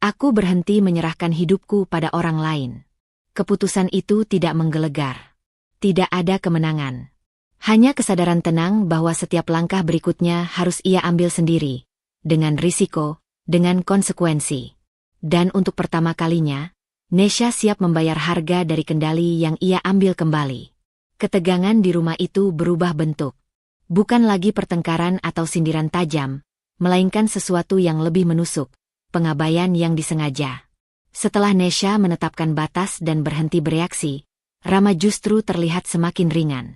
Aku berhenti menyerahkan hidupku pada orang lain. Keputusan itu tidak menggelegar. Tidak ada kemenangan. Hanya kesadaran tenang bahwa setiap langkah berikutnya harus ia ambil sendiri. Dengan risiko, dengan konsekuensi. Dan untuk pertama kalinya, Nesha siap membayar harga dari kendali yang ia ambil kembali. Ketegangan di rumah itu berubah bentuk. Bukan lagi pertengkaran atau sindiran tajam, melainkan sesuatu yang lebih menusuk, pengabaian yang disengaja. Setelah Nesha menetapkan batas dan berhenti bereaksi, Rama justru terlihat semakin ringan.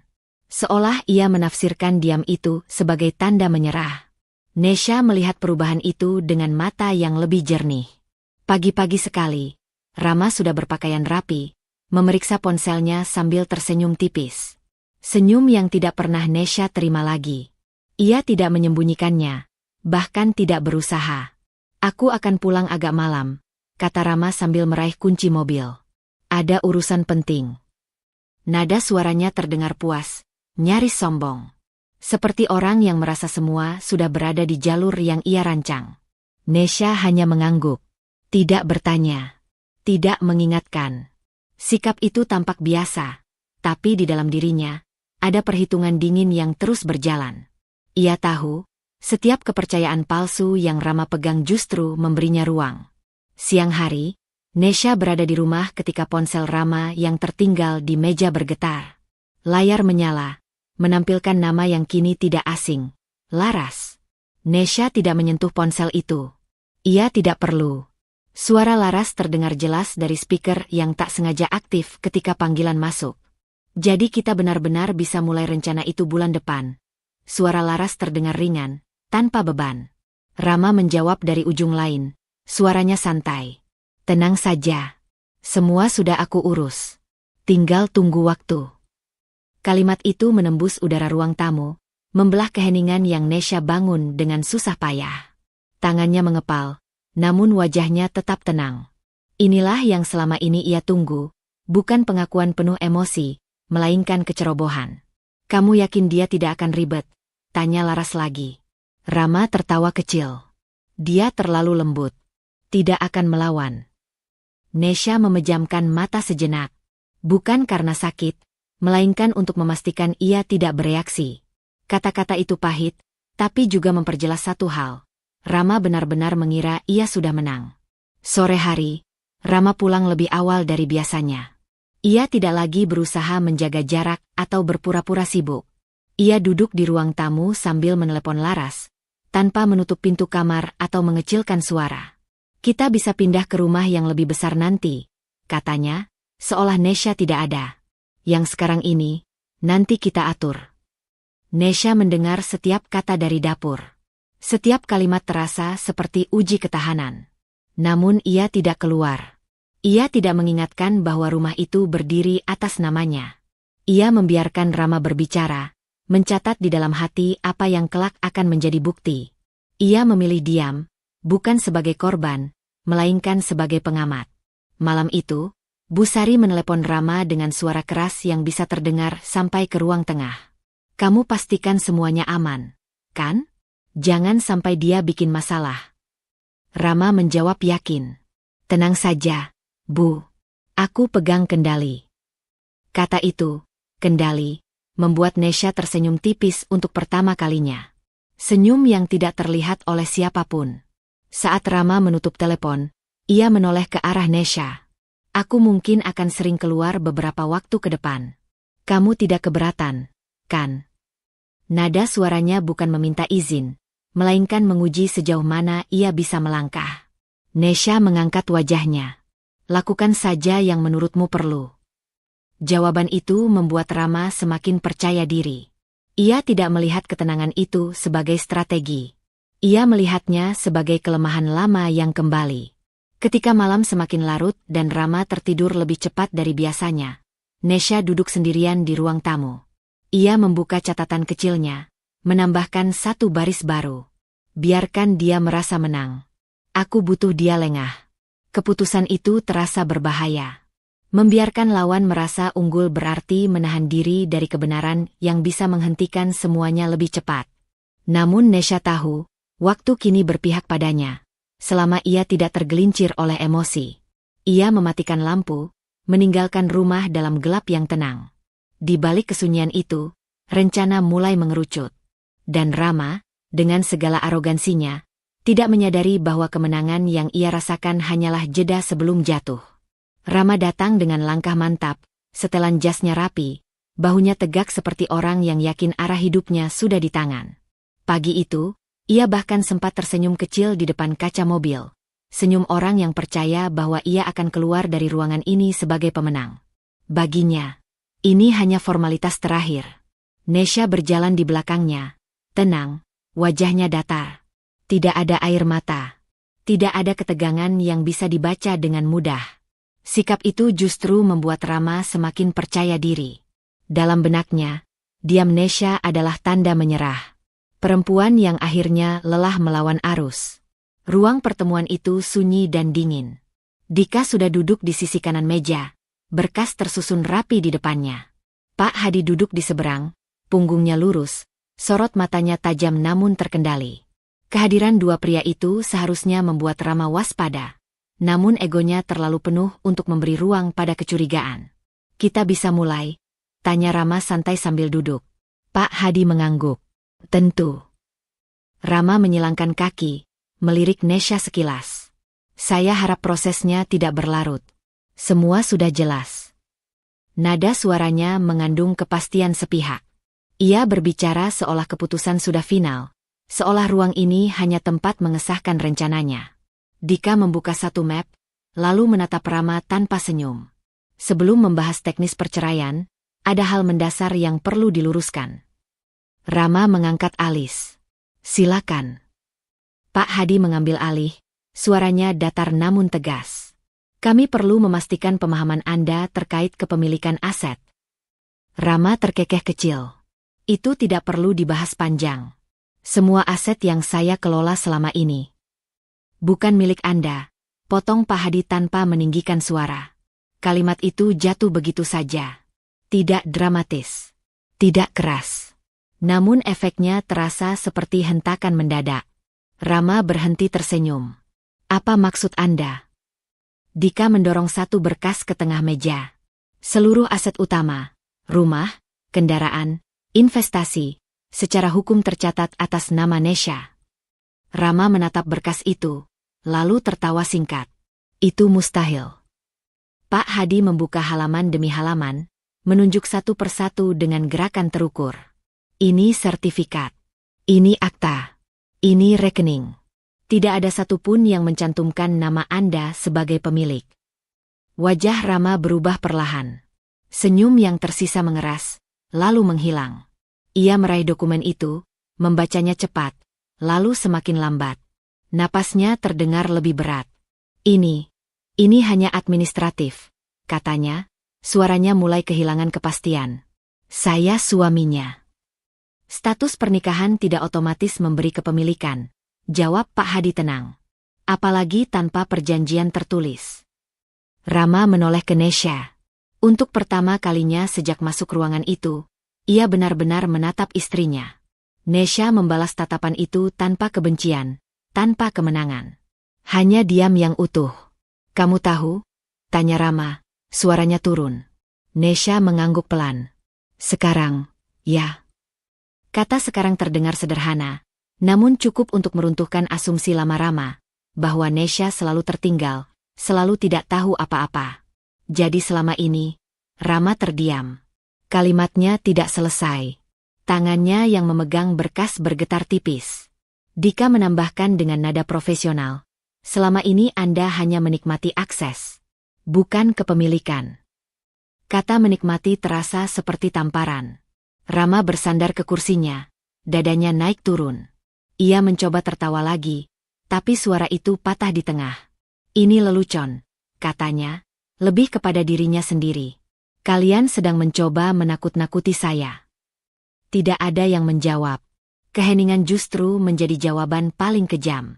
Seolah ia menafsirkan diam itu sebagai tanda menyerah. Nesha melihat perubahan itu dengan mata yang lebih jernih. Pagi-pagi sekali, Rama sudah berpakaian rapi, memeriksa ponselnya sambil tersenyum tipis. Senyum yang tidak pernah Nesha terima lagi. Ia tidak menyembunyikannya, bahkan tidak berusaha. Aku akan pulang agak malam, kata Rama sambil meraih kunci mobil. Ada urusan penting. Nada suaranya terdengar puas, nyaris sombong. Seperti orang yang merasa semua sudah berada di jalur yang ia rancang. Nesha hanya mengangguk. Tidak bertanya. Tidak mengingatkan. Sikap itu tampak biasa, tapi di dalam dirinya, ada perhitungan dingin yang terus berjalan. Ia tahu, setiap kepercayaan palsu yang Rama pegang justru memberinya ruang. Siang hari, Nesha berada di rumah ketika ponsel Rama yang tertinggal di meja bergetar. Layar menyala, menampilkan nama yang kini tidak asing, Laras. Nesha tidak menyentuh ponsel itu. Ia tidak perlu. Suara Laras terdengar jelas dari speaker yang tak sengaja aktif ketika panggilan masuk. Jadi kita benar-benar bisa mulai rencana itu bulan depan. Suara Laras terdengar ringan, tanpa beban. Rama menjawab dari ujung lain, suaranya santai. Tenang saja. Semua sudah aku urus. Tinggal tunggu waktu. Kalimat itu menembus udara ruang tamu, membelah keheningan yang Nesha bangun dengan susah payah. Tangannya mengepal, namun wajahnya tetap tenang. Inilah yang selama ini ia tunggu, bukan pengakuan penuh emosi, melainkan kecerobohan. Kamu yakin dia tidak akan ribet? Tanya Laras lagi. Rama tertawa kecil. Dia terlalu lembut. Tidak akan melawan. Nesha memejamkan mata sejenak. Bukan karena sakit, melainkan untuk memastikan ia tidak bereaksi. Kata-kata itu pahit, tapi juga memperjelas satu hal. Rama benar-benar mengira ia sudah menang. Sore hari, Rama pulang lebih awal dari biasanya. Ia tidak lagi berusaha menjaga jarak atau berpura-pura sibuk. Ia duduk di ruang tamu sambil menelepon Laras, tanpa menutup pintu kamar atau mengecilkan suara. Kita bisa pindah ke rumah yang lebih besar nanti, katanya, seolah Nesha tidak ada. Yang sekarang ini, nanti kita atur. Nesha mendengar setiap kata dari dapur. Setiap kalimat terasa seperti uji ketahanan. Namun ia tidak keluar. Ia tidak mengingatkan bahwa rumah itu berdiri atas namanya. Ia membiarkan Rama berbicara, mencatat di dalam hati apa yang kelak akan menjadi bukti. Ia memilih diam, bukan sebagai korban, melainkan sebagai pengamat. Malam itu, Bu Sari menelepon Rama dengan suara keras yang bisa terdengar sampai ke ruang tengah. Kamu pastikan semuanya aman, kan? Jangan sampai dia bikin masalah. Rama menjawab yakin. Tenang saja, Bu. Aku pegang kendali. Kata itu, kendali, membuat Nesha tersenyum tipis untuk pertama kalinya. Senyum yang tidak terlihat oleh siapapun. Saat Rama menutup telepon, ia menoleh ke arah Nesha. Aku mungkin akan sering keluar beberapa waktu ke depan. Kamu tidak keberatan, kan? Nada suaranya bukan meminta izin, melainkan menguji sejauh mana ia bisa melangkah. Nesha mengangkat wajahnya. Lakukan saja yang menurutmu perlu. Jawaban itu membuat Rama semakin percaya diri. Ia tidak melihat ketenangan itu sebagai strategi. Ia melihatnya sebagai kelemahan lama yang kembali. Ketika malam semakin larut dan Rama tertidur lebih cepat dari biasanya, Nesha duduk sendirian di ruang tamu. Ia membuka catatan kecilnya, menambahkan satu baris baru. Biarkan dia merasa menang. Aku butuh dia lengah. Keputusan itu terasa berbahaya. Membiarkan lawan merasa unggul berarti menahan diri dari kebenaran yang bisa menghentikan semuanya lebih cepat. Namun Nesha tahu, waktu kini berpihak padanya. Selama ia tidak tergelincir oleh emosi. Ia mematikan lampu, meninggalkan rumah dalam gelap yang tenang. Di balik kesunyian itu, rencana mulai mengerucut. Dan Rama, dengan segala arogansinya, tidak menyadari bahwa kemenangan yang ia rasakan hanyalah jeda sebelum jatuh. Rama datang dengan langkah mantap, setelan jasnya rapi, bahunya tegak seperti orang yang yakin arah hidupnya sudah di tangan. Pagi itu, ia bahkan sempat tersenyum kecil di depan kaca mobil. Senyum orang yang percaya bahwa ia akan keluar dari ruangan ini sebagai pemenang. Baginya, ini hanya formalitas terakhir. Nesha berjalan di belakangnya, tenang, wajahnya datar. Tidak ada air mata. Tidak ada ketegangan yang bisa dibaca dengan mudah. Sikap itu justru membuat Rama semakin percaya diri. Dalam benaknya, diam Nesha adalah tanda menyerah. Perempuan yang akhirnya lelah melawan arus. Ruang pertemuan itu sunyi dan dingin. Dika sudah duduk di sisi kanan meja, berkas tersusun rapi di depannya. Pak Hadi duduk di seberang, punggungnya lurus, sorot matanya tajam namun terkendali. Kehadiran dua pria itu seharusnya membuat Rama waspada. Namun egonya terlalu penuh untuk memberi ruang pada kecurigaan. Kita bisa mulai? Tanya Rama santai sambil duduk. Pak Hadi mengangguk. Tentu. Rama menyilangkan kaki, melirik Nesha sekilas. Saya harap prosesnya tidak berlarut. Semua sudah jelas. Nada suaranya mengandung kepastian sepihak. Ia berbicara seolah keputusan sudah final, seolah ruang ini hanya tempat mengesahkan rencananya. Dika membuka satu map, lalu menatap Rama tanpa senyum. Sebelum membahas teknis perceraian, ada hal mendasar yang perlu diluruskan. Rama mengangkat alis. Silakan. Pak Hadi mengambil alih, suaranya datar namun tegas. Kami perlu memastikan pemahaman Anda terkait kepemilikan aset. Rama terkekeh kecil. Itu tidak perlu dibahas panjang. Semua aset yang saya kelola selama ini. Bukan milik Anda, potong Pak Hadi tanpa meninggikan suara. Kalimat itu jatuh begitu saja. Tidak dramatis. Tidak keras. Namun efeknya terasa seperti hentakan mendadak. Rama berhenti tersenyum. Apa maksud Anda? Dika mendorong satu berkas ke tengah meja. Seluruh aset utama, rumah, kendaraan, investasi, secara hukum tercatat atas nama Nesha. Rama menatap berkas itu, lalu tertawa singkat. Itu mustahil. Pak Hadi membuka halaman demi halaman, menunjuk satu persatu dengan gerakan terukur. Ini sertifikat. Ini akta. Ini rekening. Tidak ada satupun yang mencantumkan nama Anda sebagai pemilik. Wajah Rama berubah perlahan. Senyum yang tersisa mengeras, lalu menghilang. Ia meraih dokumen itu, membacanya cepat, lalu semakin lambat. Napasnya terdengar lebih berat. Ini hanya administratif, katanya, suaranya mulai kehilangan kepastian. Saya suaminya. Status pernikahan tidak otomatis memberi kepemilikan, jawab Pak Hadi tenang. Apalagi tanpa perjanjian tertulis. Rama menoleh ke Nesha. Untuk pertama kalinya sejak masuk ruangan itu, ia benar-benar menatap istrinya. Nesha membalas tatapan itu tanpa kebencian, tanpa kemenangan. Hanya diam yang utuh. Kamu tahu? Tanya Rama, suaranya turun. Nesha mengangguk pelan. Sekarang, ya. Kata sekarang terdengar sederhana, namun cukup untuk meruntuhkan asumsi lama Rama, bahwa Nesha selalu tertinggal, selalu tidak tahu apa-apa. Jadi selama ini, Rama terdiam. Kalimatnya tidak selesai. Tangannya yang memegang berkas bergetar tipis. Dika menambahkan dengan nada profesional, selama ini Anda hanya menikmati akses, bukan kepemilikan. Kata menikmati terasa seperti tamparan. Rama bersandar ke kursinya, dadanya naik turun. Ia mencoba tertawa lagi, tapi suara itu patah di tengah. Ini lelucon, katanya, lebih kepada dirinya sendiri. Kalian sedang mencoba menakut-nakuti saya. Tidak ada yang menjawab. keheningan justru menjadi jawaban paling kejam.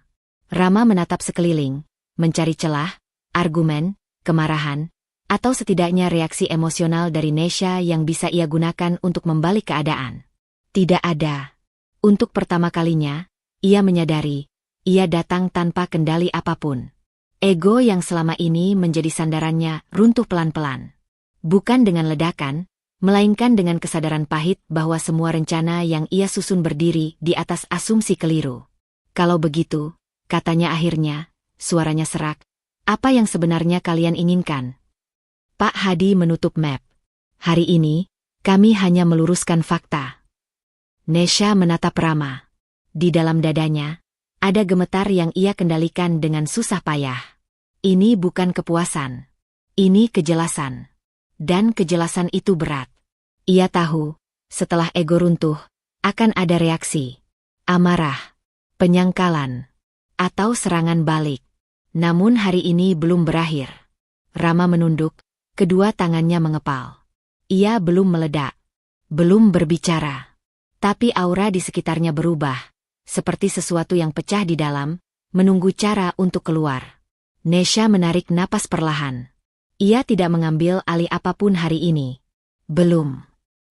Rama menatap sekeliling, mencari celah, argumen, kemarahan, atau setidaknya reaksi emosional dari Nesha yang bisa ia gunakan untuk membalik keadaan. Tidak ada. Untuk pertama kalinya, ia menyadari, ia datang tanpa kendali apapun. Ego yang selama ini menjadi sandarannya runtuh pelan-pelan. Bukan dengan ledakan, melainkan dengan kesadaran pahit bahwa semua rencana yang ia susun berdiri di atas asumsi keliru. Kalau begitu, katanya akhirnya, suaranya serak, apa yang sebenarnya kalian inginkan? Pak Hadi menutup map. Hari ini, kami hanya meluruskan fakta. Nesha menatap Rama. Di dalam dadanya, ada gemetar yang ia kendalikan dengan susah payah. Ini bukan kepuasan. Ini kejelasan. Dan kejelasan itu berat. Ia tahu, setelah ego runtuh, akan ada reaksi. Amarah, penyangkalan, atau serangan balik. Namun hari ini belum berakhir. Rama menunduk, kedua tangannya mengepal. Ia belum meledak. Belum berbicara. Tapi aura di sekitarnya berubah, seperti sesuatu yang pecah di dalam, menunggu cara untuk keluar. Nesha menarik napas perlahan. Ia tidak mengambil alih apapun hari ini. Belum.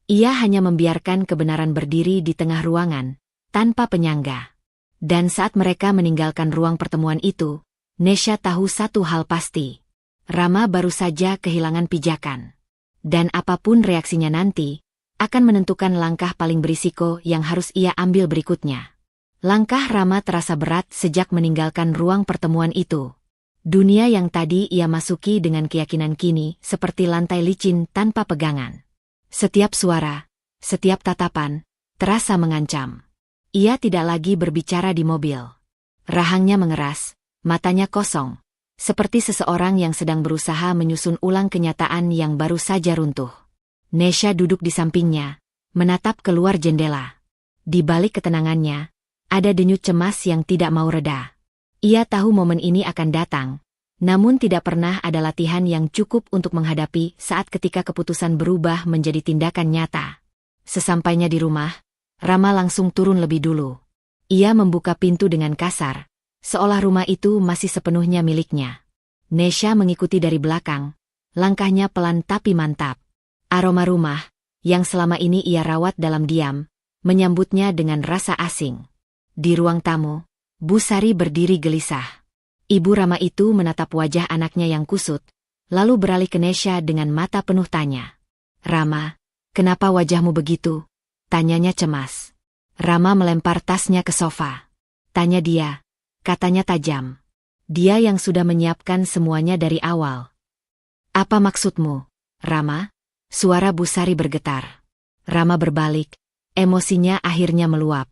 Ia hanya membiarkan kebenaran berdiri di tengah ruangan, tanpa penyangga. Dan saat mereka meninggalkan ruang pertemuan itu, Nesha tahu satu hal pasti. Rama baru saja kehilangan pijakan. Dan apapun reaksinya nanti, akan menentukan langkah paling berisiko yang harus ia ambil berikutnya. Langkah Rama terasa berat sejak meninggalkan ruang pertemuan itu. Dunia yang tadi ia masuki dengan keyakinan kini seperti lantai licin tanpa pegangan. Setiap suara, setiap tatapan, terasa mengancam. Ia tidak lagi berbicara di mobil. Rahangnya mengeras, matanya kosong, seperti seseorang yang sedang berusaha menyusun ulang kenyataan yang baru saja runtuh. Nesha duduk di sampingnya, menatap keluar jendela. Di balik ketenangannya, ada denyut cemas yang tidak mau reda. Ia tahu momen ini akan datang, namun tidak pernah ada latihan yang cukup untuk menghadapi saat ketika keputusan berubah menjadi tindakan nyata. Sesampainya di rumah, Rama langsung turun lebih dulu. Ia membuka pintu dengan kasar, seolah rumah itu masih sepenuhnya miliknya. Nesha mengikuti dari belakang, langkahnya pelan tapi mantap. Aroma rumah, yang selama ini ia rawat dalam diam, menyambutnya dengan rasa asing. Di ruang tamu, Bu Sari berdiri gelisah. Ibu Rama itu menatap wajah anaknya yang kusut, lalu beralih ke Nesha dengan mata penuh tanya. Rama, kenapa wajahmu begitu? Tanyanya cemas. Rama melempar tasnya ke sofa. Tanya dia, katanya tajam. Dia yang sudah menyiapkan semuanya dari awal. Apa maksudmu, Rama? Suara Bu Sari bergetar. Rama berbalik, emosinya akhirnya meluap.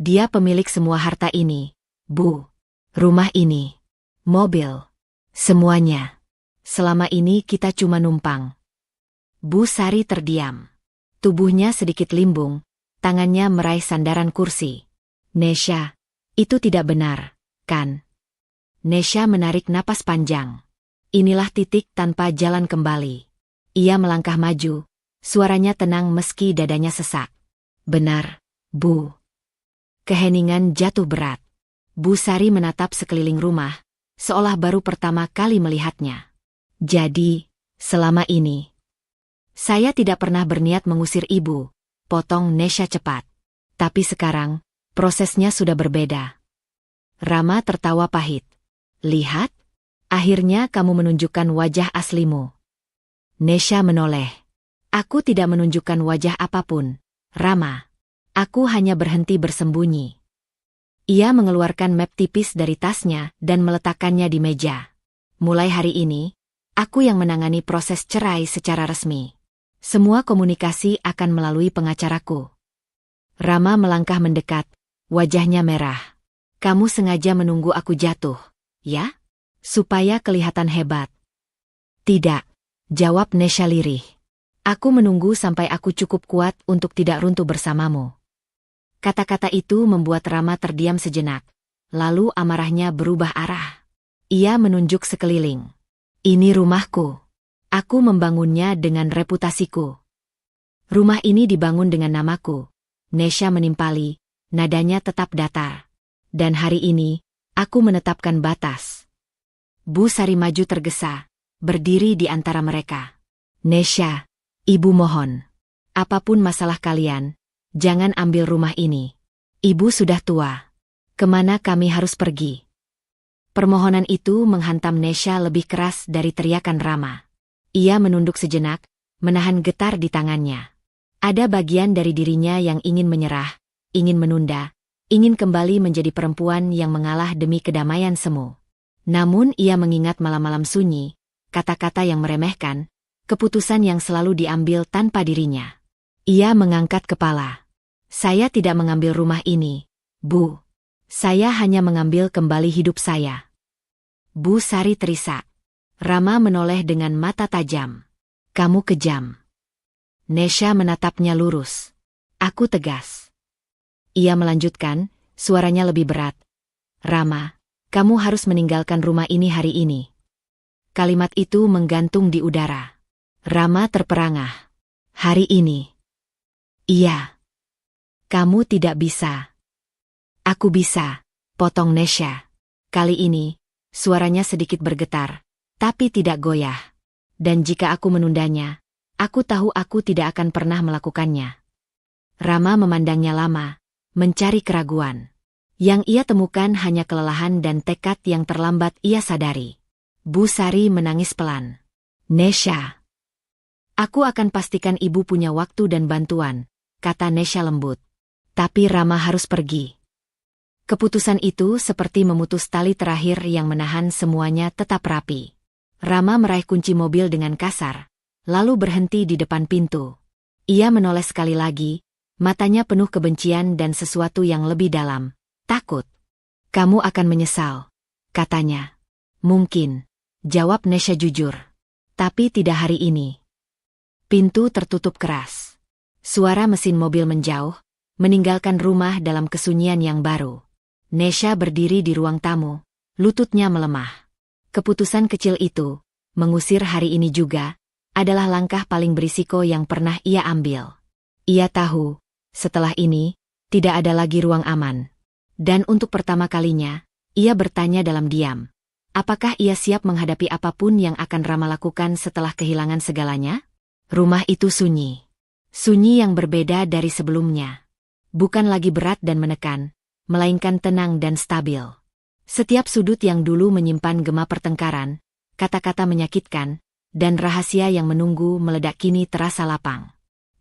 Dia pemilik semua harta ini, Bu. Rumah ini. Mobil. Semuanya. Selama ini kita cuma numpang. Bu Sari terdiam. Tubuhnya sedikit limbung, tangannya meraih sandaran kursi. Nesha, itu tidak benar, kan? Nesha menarik napas panjang. Inilah titik tanpa jalan kembali. Ia melangkah maju, suaranya tenang meski dadanya sesak. Benar, Bu. Keheningan jatuh berat. Bu Sari menatap sekeliling rumah, seolah baru pertama kali melihatnya. Jadi, selama ini, saya tidak pernah berniat mengusir ibu, potong Nesha cepat. Tapi sekarang, prosesnya sudah berbeda. Rama tertawa pahit. Lihat, akhirnya kamu menunjukkan wajah aslimu. Nesha menoleh. Aku tidak menunjukkan wajah apapun, Rama. Aku hanya berhenti bersembunyi. Ia mengeluarkan map tipis dari tasnya dan meletakkannya di meja. Mulai hari ini, aku yang menangani proses cerai secara resmi. Semua komunikasi akan melalui pengacaraku. Rama melangkah mendekat, wajahnya merah. Kamu sengaja menunggu aku jatuh, ya? Supaya kelihatan hebat. Tidak, jawab Nesha lirih. Aku menunggu sampai aku cukup kuat untuk tidak runtuh bersamamu. Kata-kata itu membuat Rama terdiam sejenak. Lalu amarahnya berubah arah. Ia menunjuk sekeliling. Ini rumahku. Aku membangunnya dengan reputasiku. Rumah ini dibangun dengan namaku. Nesha menimpali, nadanya tetap datar. Dan hari ini, aku menetapkan batas. Bu Sari maju tergesa, berdiri di antara mereka. Nesha, Ibu mohon. Apapun masalah kalian, jangan ambil rumah ini. Ibu sudah tua. Kemana kami harus pergi? Permohonan itu menghantam Nesha lebih keras dari teriakan Rama. Ia menunduk sejenak, menahan getar di tangannya. Ada bagian dari dirinya yang ingin menyerah, ingin menunda, ingin kembali menjadi perempuan yang mengalah demi kedamaian semu. Namun ia mengingat malam-malam sunyi, kata-kata yang meremehkan, keputusan yang selalu diambil tanpa dirinya. Ia mengangkat kepala. Saya tidak mengambil rumah ini, Bu. Saya hanya mengambil kembali hidup saya. Bu Sari terisak. Rama menoleh dengan mata tajam. Kamu kejam. Nesha menatapnya lurus. Aku tegas. Ia melanjutkan, suaranya lebih berat. Rama, kamu harus meninggalkan rumah ini hari ini. Kalimat itu menggantung di udara. Rama terperangah. Hari ini. Iya. Kamu tidak bisa. Aku bisa, potong Nesha. Kali ini, suaranya sedikit bergetar, tapi tidak goyah. Dan jika aku menundanya, aku tahu aku tidak akan pernah melakukannya. Rama memandangnya lama, mencari keraguan. Yang ia temukan hanya kelelahan dan tekad yang terlambat ia sadari. Bu Sari menangis pelan. Nesha. Aku akan pastikan ibu punya waktu dan bantuan, kata Nesha lembut. Tapi Rama harus pergi. Keputusan itu seperti memutus tali terakhir yang menahan semuanya tetap rapi. Rama meraih kunci mobil dengan kasar, lalu berhenti di depan pintu. Ia menoleh sekali lagi, matanya penuh kebencian dan sesuatu yang lebih dalam, takut. Kamu akan menyesal, katanya. Mungkin, jawab Nesha jujur. Tapi tidak hari ini. Pintu tertutup keras. Suara mesin mobil menjauh, meninggalkan rumah dalam kesunyian yang baru. Nesha berdiri di ruang tamu, lututnya melemah. Keputusan kecil itu, mengusir hari ini juga, adalah langkah paling berisiko yang pernah ia ambil. Ia tahu, setelah ini, tidak ada lagi ruang aman. Dan untuk pertama kalinya, ia bertanya dalam diam. Apakah ia siap menghadapi apapun yang akan Rama lakukan setelah kehilangan segalanya? Rumah itu sunyi. Sunyi yang berbeda dari sebelumnya. Bukan lagi berat dan menekan, melainkan tenang dan stabil. Setiap sudut yang dulu menyimpan gema pertengkaran, kata-kata menyakitkan, dan rahasia yang menunggu meledak kini terasa lapang.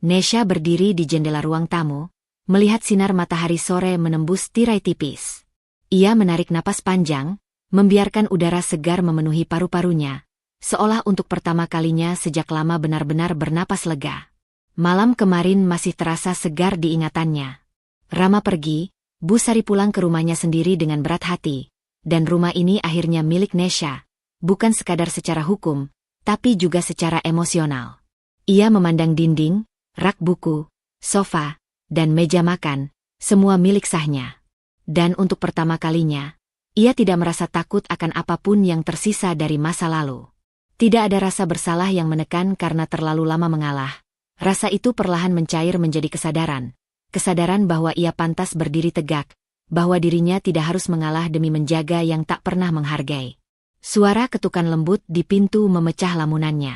Nesha berdiri di jendela ruang tamu, melihat sinar matahari sore menembus tirai tipis. Ia menarik napas panjang, membiarkan udara segar memenuhi paru-parunya, seolah untuk pertama kalinya sejak lama benar-benar bernapas lega. Malam kemarin masih terasa segar di ingatannya. Rama pergi, Bu Sari pulang ke rumahnya sendiri dengan berat hati, dan rumah ini akhirnya milik Nesha, bukan sekadar secara hukum, tapi juga secara emosional. Ia memandang dinding, rak buku, sofa, dan meja makan, semua milik sahnya. Dan untuk pertama kalinya, ia tidak merasa takut akan apapun yang tersisa dari masa lalu. Tidak ada rasa bersalah yang menekan karena terlalu lama mengalah. Rasa itu perlahan mencair menjadi kesadaran. Kesadaran bahwa ia pantas berdiri tegak, bahwa dirinya tidak harus mengalah demi menjaga yang tak pernah menghargai. Suara ketukan lembut di pintu memecah lamunannya.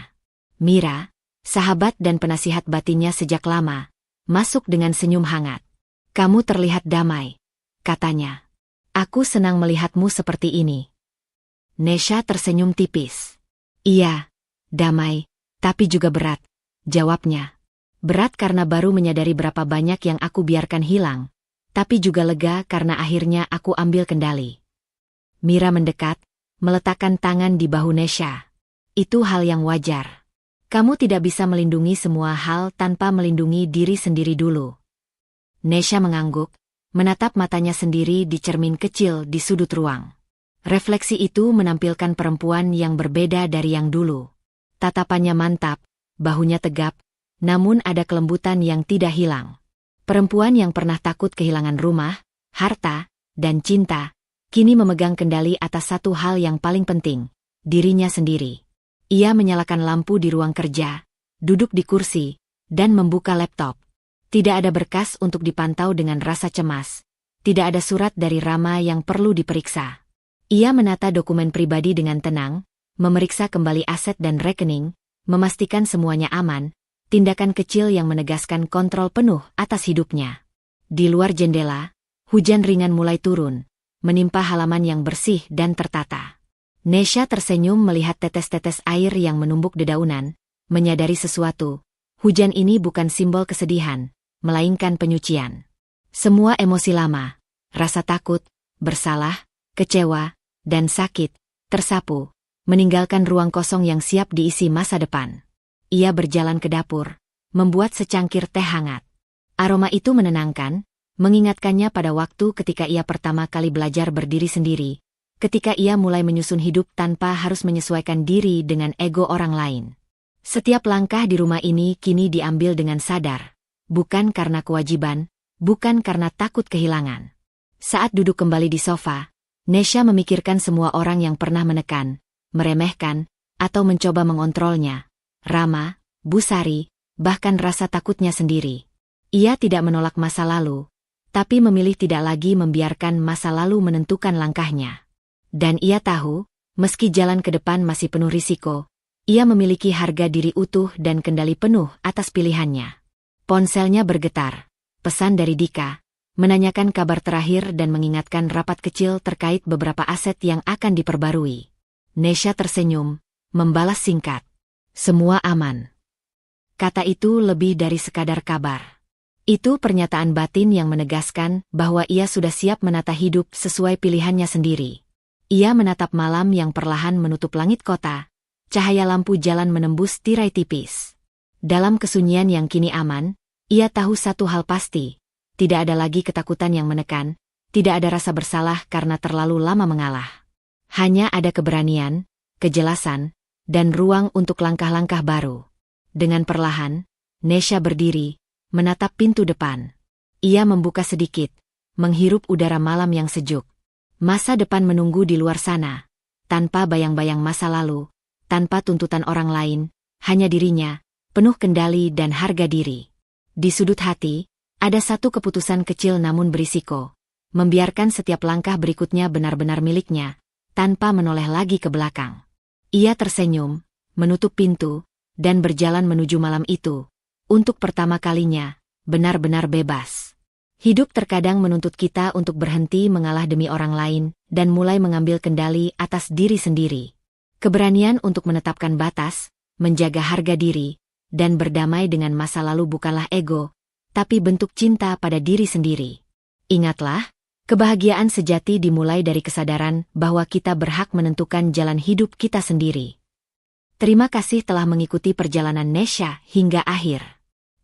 Mira, sahabat dan penasihat batinnya sejak lama, masuk dengan senyum hangat. Kamu terlihat damai, katanya. Aku senang melihatmu seperti ini. Nesha tersenyum tipis. Iya, damai, tapi juga berat, jawabnya. Berat karena baru menyadari berapa banyak yang aku biarkan hilang, tapi juga lega karena akhirnya aku ambil kendali. Mira mendekat, meletakkan tangan di bahu Nesha. Itu hal yang wajar. Kamu tidak bisa melindungi semua hal tanpa melindungi diri sendiri dulu. Nesha mengangguk, menatap matanya sendiri di cermin kecil di sudut ruang. Refleksi itu menampilkan perempuan yang berbeda dari yang dulu. Tatapannya mantap, bahunya tegap, namun ada kelembutan yang tidak hilang. Perempuan yang pernah takut kehilangan rumah, harta, dan cinta, kini memegang kendali atas satu hal yang paling penting, dirinya sendiri. Ia menyalakan lampu di ruang kerja, duduk di kursi, dan membuka laptop. Tidak ada berkas untuk dipantau dengan rasa cemas, tidak ada surat dari Rama yang perlu diperiksa. Ia menata dokumen pribadi dengan tenang, memeriksa kembali aset dan rekening, memastikan semuanya aman, tindakan kecil yang menegaskan kontrol penuh atas hidupnya. Di luar jendela, hujan ringan mulai turun, menimpa halaman yang bersih dan tertata. Nesha tersenyum melihat tetes-tetes air yang menumbuk dedaunan, menyadari sesuatu. Hujan ini bukan simbol kesedihan, melainkan penyucian. Semua emosi lama, rasa takut, bersalah, kecewa, dan sakit, tersapu, meninggalkan ruang kosong yang siap diisi masa depan. Ia berjalan ke dapur, membuat secangkir teh hangat. Aroma itu menenangkan, mengingatkannya pada waktu ketika ia pertama kali belajar berdiri sendiri, ketika ia mulai menyusun hidup tanpa harus menyesuaikan diri dengan ego orang lain. Setiap langkah di rumah ini kini diambil dengan sadar, bukan karena kewajiban, bukan karena takut kehilangan. Saat duduk kembali di sofa, Nesha memikirkan semua orang yang pernah menekan, meremehkan, atau mencoba mengontrolnya. Rama, Bu Sari, bahkan rasa takutnya sendiri. Ia tidak menolak masa lalu, tapi memilih tidak lagi membiarkan masa lalu menentukan langkahnya. Dan ia tahu, meski jalan ke depan masih penuh risiko, ia memiliki harga diri utuh dan kendali penuh atas pilihannya. Ponselnya bergetar, pesan dari Dika, menanyakan kabar terakhir dan mengingatkan rapat kecil terkait beberapa aset yang akan diperbarui. Nesha tersenyum, membalas singkat. Semua aman. Kata itu lebih dari sekadar kabar. Itu pernyataan batin yang menegaskan bahwa ia sudah siap menata hidup sesuai pilihannya sendiri. Ia menatap malam yang perlahan menutup langit kota, cahaya lampu jalan menembus tirai tipis. Dalam kesunyian yang kini aman, ia tahu satu hal pasti, tidak ada lagi ketakutan yang menekan, tidak ada rasa bersalah karena terlalu lama mengalah. Hanya ada keberanian, kejelasan, dan ruang untuk langkah-langkah baru. Dengan perlahan, Nesha berdiri, menatap pintu depan. Ia membuka sedikit, menghirup udara malam yang sejuk. Masa depan menunggu di luar sana, tanpa bayang-bayang masa lalu, tanpa tuntutan orang lain, hanya dirinya, penuh kendali dan harga diri. Di sudut hati, ada satu keputusan kecil namun berisiko, membiarkan setiap langkah berikutnya benar-benar miliknya, tanpa menoleh lagi ke belakang. Ia tersenyum, menutup pintu, dan berjalan menuju malam itu. Untuk pertama kalinya, benar-benar bebas. Hidup terkadang menuntut kita untuk berhenti mengalah demi orang lain, dan mulai mengambil kendali atas diri sendiri. Keberanian untuk menetapkan batas, menjaga harga diri, dan berdamai dengan masa lalu bukanlah ego, tapi bentuk cinta pada diri sendiri. Ingatlah, kebahagiaan sejati dimulai dari kesadaran bahwa kita berhak menentukan jalan hidup kita sendiri. Terima kasih telah mengikuti perjalanan Nesha hingga akhir.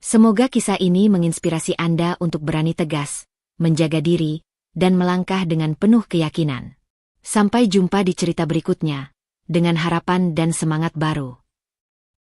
Semoga kisah ini menginspirasi Anda untuk berani tegas, menjaga diri, dan melangkah dengan penuh keyakinan. Sampai jumpa di cerita berikutnya, dengan harapan dan semangat baru.